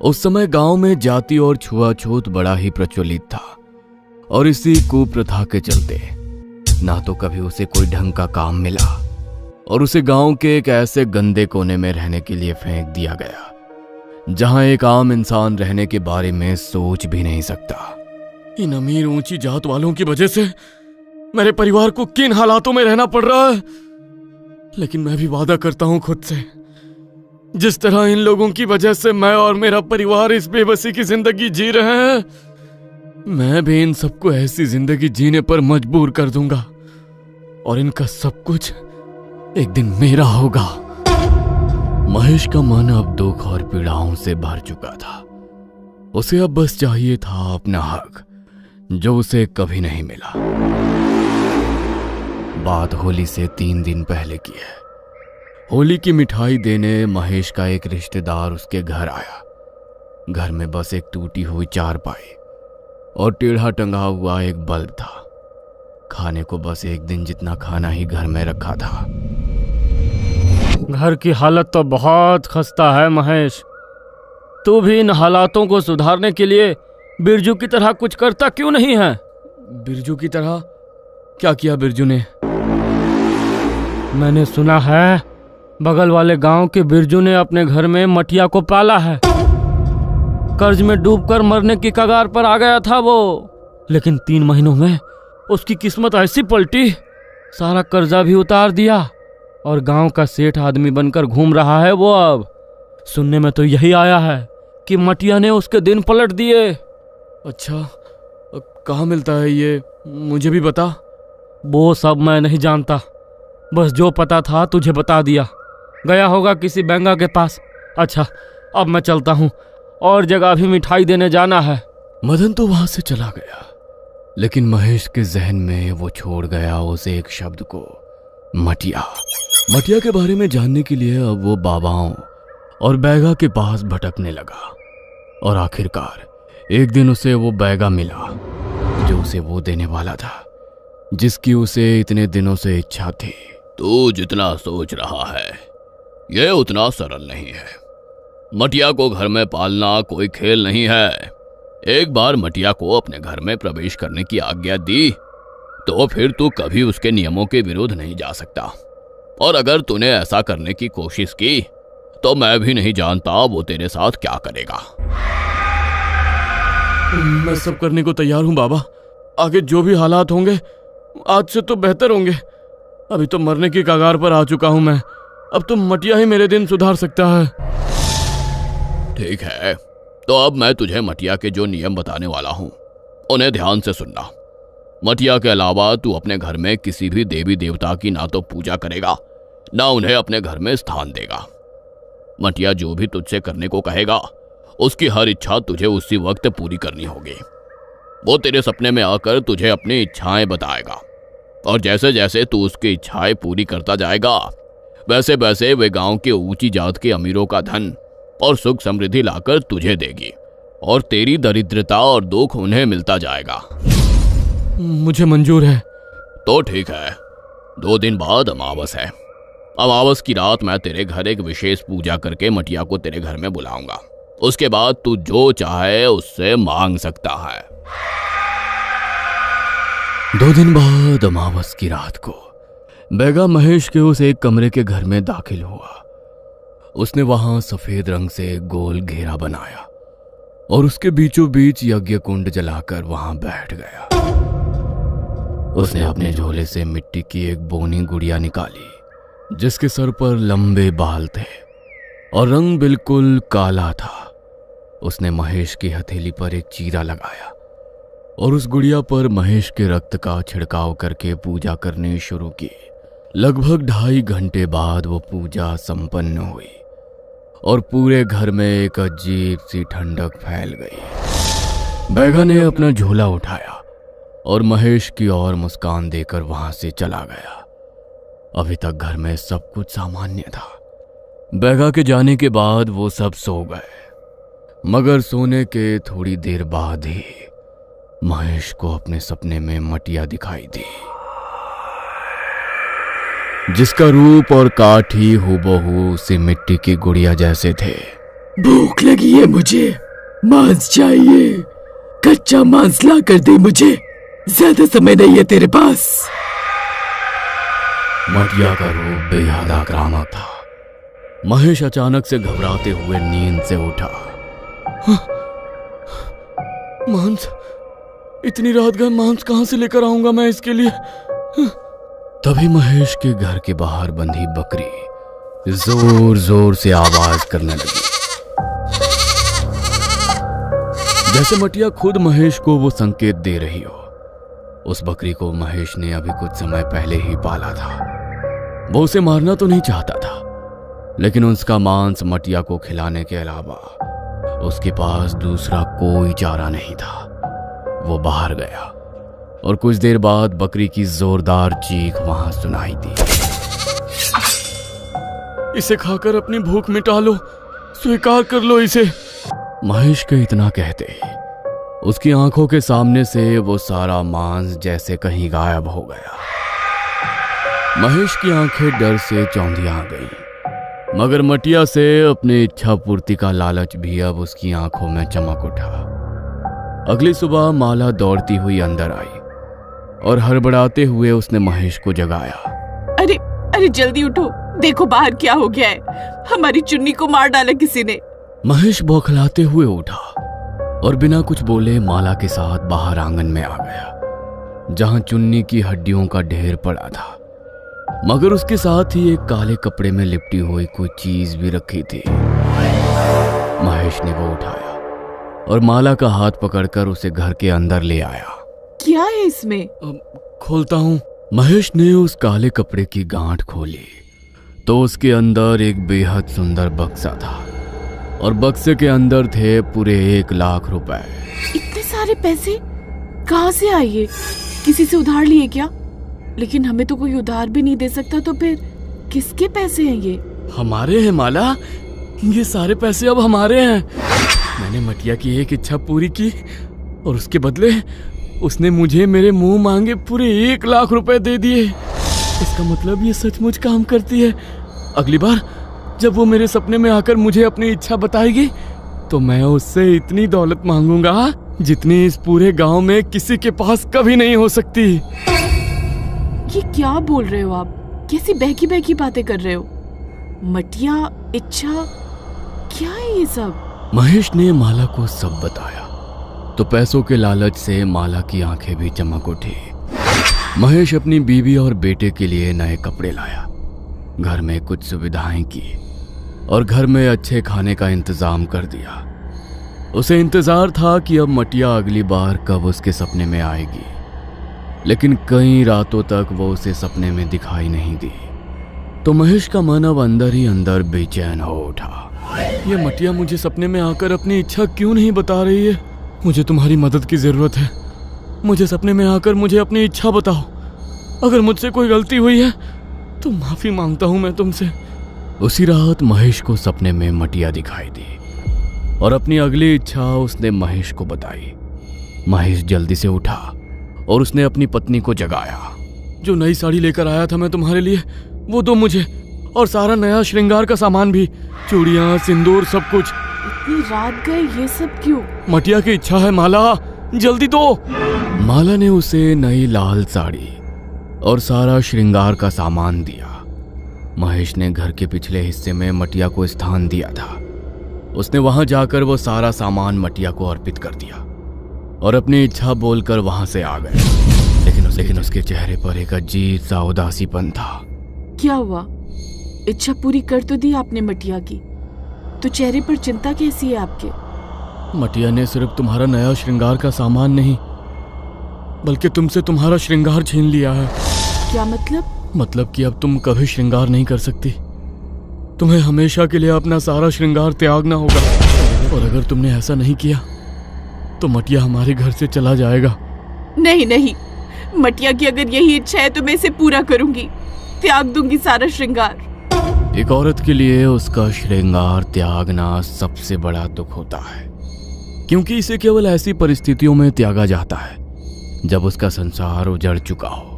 उस समय गांव में जाति और छुआछूत बड़ा ही प्रचलित था और इसी कुप्रथा के चलते ना तो कभी उसे कोई ढंग का काम मिला और उसे गांव के एक ऐसे गंदे कोने में रहने के लिए फेंक दिया गया जहां एक आम इंसान रहने के बारे में सोच भी नहीं सकता। इन अमीर ऊंची जात वालों की वजह से मेरे परिवार को किन हालातों में रहना पड़ रहा है, लेकिन मैं भी वादा करता हूं खुद से जिस तरह इन लोगों की वजह से मैं और मेरा परिवार इस बेबसी की जिंदगी जी रहे हैं, मैं भी इन सबको ऐसी जिंदगी जीने पर मजबूर कर दूंगा और इनका सब कुछ एक दिन मेरा होगा। महेश का मन अब दुख और पीड़ाओं से भर चुका था। उसे अब बस चाहिए था अपना हक, जो उसे कभी नहीं मिला। बात होली से 3 दिन पहले की है। होली की मिठाई देने महेश का एक रिश्तेदार उसके घर आया। घर में बस एक टूटी हुई चारपाई और टेढ़ा टंगा हुआ एक बल्ब था। खाने को बस एक दिन जितना खाना ही घर में रखा था। घर की हालत तो बहुत खस्ता है महेश। तू भी इन हालातों को सुधारने के लिए बिरजू की तरह कुछ करता क्यों नहीं है? बिरजू की तरह? क्या किया बिरजू ने? मैंने सुना है बगल वाले गांव के बिरजू ने अपने घर में मटिया को पाला है। कर्ज में डूबकर मरने की कगार पर आ गया था वो, लेकिन 3 महीनों में उसकी किस्मत ऐसी पलटी, सारा कर्जा भी उतार दिया और गांव का सेठ आदमी बनकर घूम रहा है वो अब। सुनने में तो यही आया है कि मटिया ने उसके दिन पलट दिए। अच्छा, कहाँ मिलता है ये, मुझे भी बता। वो सब मैं नहीं जानता, बस जो पता था तुझे बता दिया। गया होगा किसी बेंगा के पास। अच्छा, अब मैं चलता हूँ, और जगह भी मिठाई देने जाना है। मदन तो वहां से चला गया, लेकिन महेश के जहन में वो छोड़ गया उस एक शब्द को, मटिया। मटिया के बारे में जानने के लिए अब वो बाबाओं और बैगा के पास भटकने लगा और आखिरकार एक दिन उसे वो बैगा मिला जो उसे वो देने वाला था, जिसकी उसे इतने दिनों से इच्छा थी। तू जितना सोच रहा है यह उतना सरल नहीं है। मटिया को घर में पालना कोई खेल नहीं है। एक बार मटिया को अपने घर में प्रवेश करने की आज्ञा दी तो फिर तू कभी उसके नियमों के विरुद्ध नहीं जा सकता। और अगर तूने ऐसा करने की कोशिश की तो मैं भी नहीं जानता वो तेरे साथ क्या करेगा। मैं सब करने को तैयार हूं बाबा। आगे जो भी हालात होंगे आज से तो बेहतर होंगे। अभी तो मरने की कगार पर आ चुका हूं मैं। अब तो मटिया ही मेरे दिन सुधार सकता है। ठीक है, तो अब मैं तुझे मटिया के जो नियम बताने वाला हूं उन्हें ध्यान से सुनना। मटिया के अलावा तू अपने घर में किसी भी देवी देवता की ना तो पूजा करेगा, ना उन्हें अपने घर में स्थान देगा। मटिया जो भी तुझसे करने को कहेगा उसकी हर इच्छा तुझे उसी वक्त पूरी करनी होगी। वो तेरे सपने में आकर तुझे अपनी इच्छाएं बताएगा और जैसे जैसे तू उसकी इच्छाएं पूरी करता जाएगा वैसे वैसे वे गांव के ऊंची जात के अमीरों का धन और सुख समृद्धि लाकर तुझे देगी और तेरी दरिद्रता और दुख उन्हें मिलता जाएगा। मुझे मंजूर है। तो ठीक है, 2 दिन बाद अमावस है। अमावस की रात मैं तेरे घर एक विशेष पूजा करके मटिया को तेरे घर में बुलाऊंगा। उसके बाद तू जो चाहे उससे मांग सकता है। 2 दिन बाद अमावस की रात को बैगा महेश के उस एक कमरे के घर में दाखिल हुआ। उसने वहां सफेद रंग से गोल घेरा बनाया और उसके बीचों बीच यज्ञ कुंड जलाकर वहां बैठ गया। उसने अपने झोले से मिट्टी की एक बोनी गुड़िया निकाली जिसके सर पर लंबे बाल थे और रंग बिल्कुल काला था। उसने महेश की हथेली पर एक चीरा लगाया और उस गुड़िया पर महेश के रक्त का छिड़काव करके पूजा करनी शुरू की। लगभग 2.5 घंटे बाद वो पूजा संपन्न हुई और पूरे घर में एक अजीब सी ठंडक फैल गई। बैगा ने अपना झोला उठाया और महेश की ओर मुस्कान देकर वहां से चला गया। अभी तक घर में सब कुछ सामान्य था। बैगा के जाने के बाद वो सब सो गए, मगर सोने के थोड़ी देर बाद ही महेश को अपने सपने में मटिया दिखाई दी, जिसका रूप और काठ ही हूबहू उसी मिट्टी की गुड़िया जैसे थे। भूख लगी है मुझे, मांस चाहिए, कच्चा मांस ला कर दे मुझे, ज्यादा समय नहीं है तेरे पास। मटिया का रूप बेहद आक्रामक था। महेश अचानक से घबराते हुए नींद से उठा। मांस, इतनी रात गए मांस कहां से लेकर आऊंगा मैं इसके लिए? तभी महेश के घर के बाहर बंधी बकरी जोर जोर से आवाज करने लगी, जैसे मटिया खुद महेश को वो संकेत दे रही हो। उस बकरी को महेश ने अभी कुछ समय पहले ही पाला था। वो उसे मारना तो नहीं चाहता था, लेकिन उसका मांस मटिया को खिलाने के अलावा उसके पास दूसरा कोई चारा नहीं था। वो बाहर गया और कुछ देर बाद बकरी की जोरदार चीख वहां सुनाई दी। इसे खाकर अपनी भूख मिटा लो, स्वीकार कर लो इसे। महेश के इतना कहते ही उसकी आंखों के सामने से वो सारा मांस जैसे कहीं गायब हो गया। महेश की आंखें डर से चौंधिया गईं, मगर मटिया से अपनी इच्छा पूर्ति का लालच भी अब उसकी आंखों में चमक उठा। अगली सुबह माला दौड़ती हुई अंदर आई और हड़बड़ाते हुए उसने महेश को जगाया। अरे अरे जल्दी उठो, देखो बाहर क्या हो गया है। हमारी चुन्नी को मार डाला किसी ने। महेश बौखलाते हुए उठा और बिना कुछ बोले माला के साथ बाहर आंगन में आ गया, जहां चुन्नी की हड्डियों का ढेर पड़ा था, मगर उसके साथ ही एक काले कपड़े में लिपटी हुई कोई चीज भी रखी थी। महेश ने वो उठाया और माला का हाथ पकड़कर उसे घर के अंदर ले आया। क्या है इसमें? खोलता हूं। महेश ने उस काले कपड़े की गांठ खोली तो उसके अंदर एक बेहद सुंदर बक्सा था और बक्से के अंदर थे पूरे 1 लाख रुपए। इतने सारे पैसे कहाँ से आए ये? किसी से उधार लिए क्या? लेकिन हमें तो कोई उधार भी नहीं दे सकता, तो फिर किसके पैसे हैं ये? हमारे हैं माला, ये सारे पैसे अब हमारे हैं। मैंने मटिया की एक इच्छा पूरी की और उसके बदले उसने मुझे मेरे मुंह मांगे पूरे 1 लाख रुपए दे दिए। इसका मतलब ये सचमुच काम करती है। अगली बार जब वो मेरे सपने में आकर मुझे अपनी इच्छा बताएगी तो मैं उससे इतनी दौलत मांगूंगा जितनी इस पूरे गांव में किसी के पास कभी नहीं हो सकती। ये क्या बोल रहे हो आप? कैसी बहकी बहकी बातें कर रहे हो? मटिया, इच्छा, क्या है ये सब? महेश ने माला को सब बताया तो पैसों के लालच से माला की आंखें भी चमक उठी। महेश अपनी बीवी और बेटे के लिए नए कपड़े लाया, घर में कुछ सुविधाएं की और घर में अच्छे खाने का इंतजाम कर दिया। उसे इंतजार था कि अब मटिया अगली बार कब उसके सपने में आएगी, लेकिन कई रातों तक वो उसे सपने में दिखाई नहीं दी। तो महेश का मन अब अंदर ही अंदर बेचैन हो उठा। ये मटिया मुझे सपने में आकर अपनी इच्छा क्यों नहीं बता रही है? मुझे तुम्हारी मदद की जरूरत है। मुझे सपने में आकर मुझे अपनी इच्छा बताओ। अगर मुझसे कोई गलती हुई है तो माफी मांगता हूं मैं तुमसे। उसी रात महेश को सपने में मटिया दिखाई दी और अपनी अगली इच्छा उसने महेश को बताई। महेश जल्दी से उठा और उसने अपनी पत्नी को जगाया। जो नई साड़ी लेकर आया था मैं तुम्हारे लिए, वो दो मुझे, और सारा नया श्रृंगार का सामान भी, चूड़ियां, सिंदूर, सब कुछ। इतनी रात गए, ये सब क्यों? मटिया की इच्छा है माला, जल्दी दो। माला ने उसे नई लाल साड़ी और सारा श्रृंगार का सामान दिया। महेश ने घर के पिछले हिस्से में मटिया को स्थान दिया था। उसने वहां जाकर वो सारा सामान मटिया को अर्पित कर दिया और अपनी इच्छा बोलकर वहां से आ गए। लेकिन उसके चेहरे पर एक अजीब सा उदासीपन था। क्या हुआ? इच्छा पूरी कर तो दी आपने मटिया की, तो चेहरे पर चिंता कैसी है आपके? मटिया ने सिर्फ तुम्हारा नया श्रृंगार का सामान नहीं, बल्कि तुमसे तुम्हारा श्रृंगार छीन लिया है। क्या मतलब? मतलब कि अब तुम कभी श्रृंगार नहीं कर सकती। तुम्हें हमेशा के लिए अपना सारा श्रृंगार त्यागना होगा, और अगर तुमने ऐसा नहीं किया तो मटिया हमारे घर से चला जाएगा। नहीं नहीं, मटिया की अगर यही इच्छा है तो मैं इसे पूरा करूंगी, त्याग दूंगी सारा श्रृंगार। एक औरत के लिए उसका श्रृंगार त्यागना सबसे बड़ा दुख होता है, क्योंकि इसे केवल ऐसी परिस्थितियों में त्यागा जाता है जब उसका संसार उजड़ चुका हो।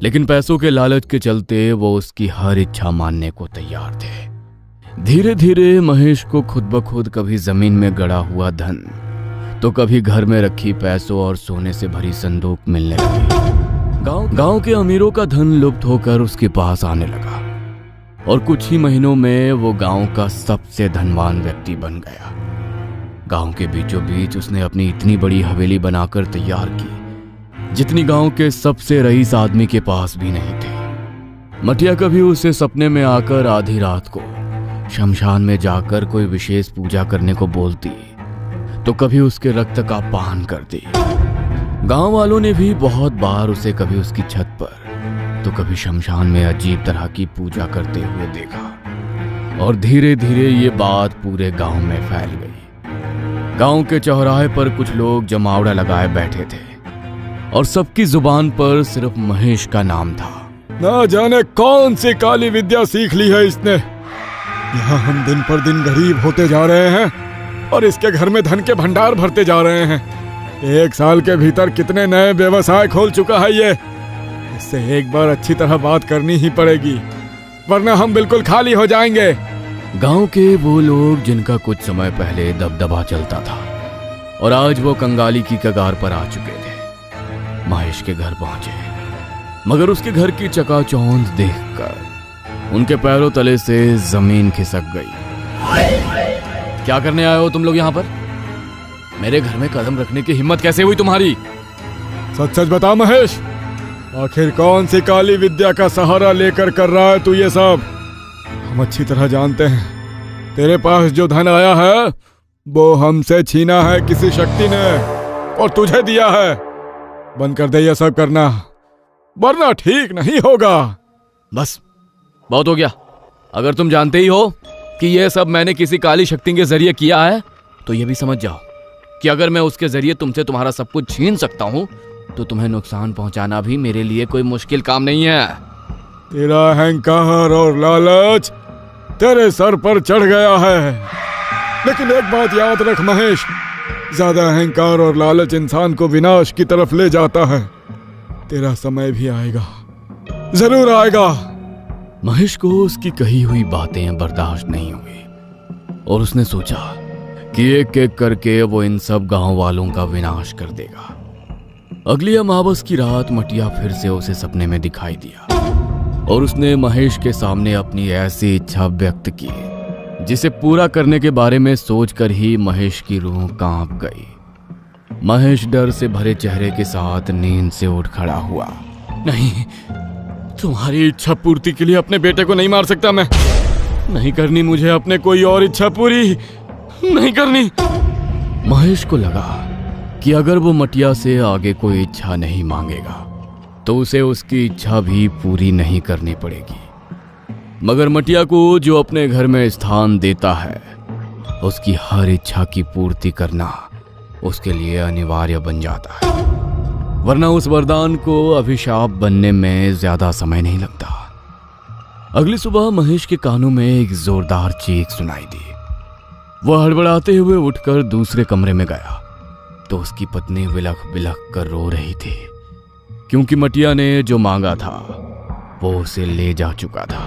लेकिन पैसों के लालच के चलते वो उसकी हर इच्छा मानने को तैयार थे। धीरे धीरे महेश को खुद ब खुद कभी जमीन में गड़ा हुआ धन तो कभी घर में रखी पैसों और सोने से भरी संदूक मिलने लगी। गांव के अमीरों का धन लुप्त होकर उसके पास आने लगा और कुछ ही महीनों में वो गांव का सबसे धनवान व्यक्ति बन गया। गांव के बीचों बीच उसने अपनी इतनी बड़ी हवेली बनाकर तैयार की जितनी गांव के सबसे रईस आदमी के पास भी नहीं थे। मटिया कभी उसे सपने में आकर आधी रात को शमशान में जाकर कोई विशेष पूजा करने को बोलती, तो कभी उसके रक्त का पान करती। गांव वालों ने भी बहुत बार उसे कभी उसकी छत पर तो कभी शमशान में अजीब तरह की पूजा करते हुए देखा। और धीरे धीरे ये बात पूरे गांव में फैल गई। गांव के चौराहे पर कुछ लोग जमावड़ा लगाए बैठे थे और सबकी जुबान पर सिर्फ महेश का नाम था। ना जाने कौन सी काली विद्या सीख ली है इसने। यहाँ हम दिन पर दिन गरीब होते जा रहे हैं और इसके घर में धन के भंडार भरते जा रहे हैं। 1 साल के भीतर कितने नए व्यवसाय खोल चुका है ये। इससे एक बार अच्छी तरह बात करनी ही पड़ेगी, वरना हम बिल्कुल खाली हो जाएंगे। गांव के वो लोग जिनका कुछ समय पहले दबदबा चलता था और आज वो कंगाली की कगार पर आ चुके थे, महेश के घर पहुंचे। मगर उसके घर की चकाचौंध देखकर उनके पैरों तले से जमीन खिसक गई। क्या करने आए हो तुम लोग यहाँ पर? मेरे घर में कदम रखने की हिम्मत कैसे हुई तुम्हारी? सच सच बता महेश, आखिर कौन सी काली विद्या का सहारा लेकर कर रहा है तू ये सब? हम अच्छी तरह जानते हैं तेरे पास जो धन आया है वो हमसे छीना है किसी शक्ति ने और तुझे दिया है। बंद कर दे ये सब करना, वरना ठीक नहीं होगा। बस बहुत हो गया। अगर तुम जानते ही हो कि यह सब मैंने किसी काली शक्ति के जरिए किया है, तो यह भी समझ जाओ कि अगर मैं उसके जरिए तुमसे तुम्हारा सब कुछ छीन सकता हूं, तो तुम्हें नुकसान पहुंचाना भी मेरे लिए कोई मुश्किल काम नहीं है। तेरा अहंकार और लालच तेरे सर पर चढ़ गया है। लेकिन एक बात याद रख महेश, ज्यादा अहंकार और लालच इंसान को विनाश की तरफ ले जाता है। तेरा समय भी आएगा, जरूर आएगा। महेश को उसकी कही हुई बातें बर्दाश्त नहीं हुई और उसने सोचा कि एक एक करके वो इन सब गांव वालों का विनाश कर देगा। अगली अमावस की रात मटिया फिर से उसे सपने में दिखाई दिया और उसने महेश के सामने अपनी ऐसी इच्छा व्यक्त की जिसे पूरा करने के बारे में सोचकर ही महेश की रूह कांप गई। महेश डर से भरे चेहरे के साथ नींद से उठ खड़ा हुआ। नहीं, तुम्हारी इच्छा पूर्ति के लिए अपने बेटे को नहीं मार सकता मैं। नहीं करनी मुझे अपने कोई और इच्छा पूरी, नहीं करनी। महेश को लगा कि अगर वो मटिया से आगे कोई इच्छा नहीं मांगेगा तो उसे उसकी इच्छा भी पूरी नहीं करनी पड़ेगी। मगर मटिया को जो अपने घर में स्थान देता है, उसकी हर इच्छा की पूर्ति करना उसके लिए अनिवार्य बन जाता है, वरना उस वरदान को अभिशाप बनने में ज्यादा समय नहीं लगता। अगली सुबह महेश के कानों में एक जोरदार चीख सुनाई दी। वह हड़बड़ाते हुए उठकर दूसरे कमरे में गया तो उसकी पत्नी बिलख बिलख कर रो रही थी, क्योंकि मटिया ने जो मांगा था वो उसे ले जा चुका था।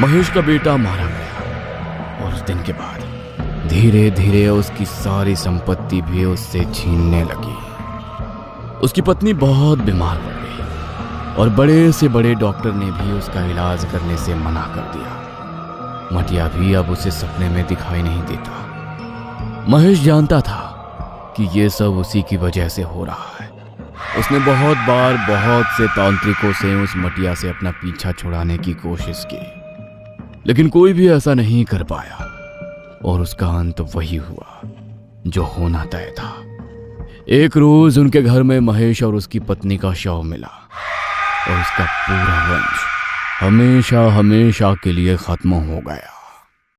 महेश का बेटा मारा गया और उस दिन के बाद धीरे धीरे उसकी सारी संपत्ति भी उससे छीनने लगी। उसकी पत्नी बहुत बीमार पड़ गई और बड़े से बड़े डॉक्टर ने भी उसका इलाज करने से मना कर दिया। मटिया भी अब उसे सपने में दिखाई नहीं देता। महेश जानता था कि ये सब उसी की वजह से हो रहा है। उसने बहुत बार बहुत से तांत्रिकों से उस मटिया से अपना पीछा छुड़ाने की कोशिश की, लेकिन कोई भी ऐसा नहीं कर पाया और उसका अंत वही हुआ जो होना तय था। एक रोज उनके घर में महेश और उसकी पत्नी का शव मिला और उसका पूरा वंश हमेशा हमेशा के लिए खत्म हो गया।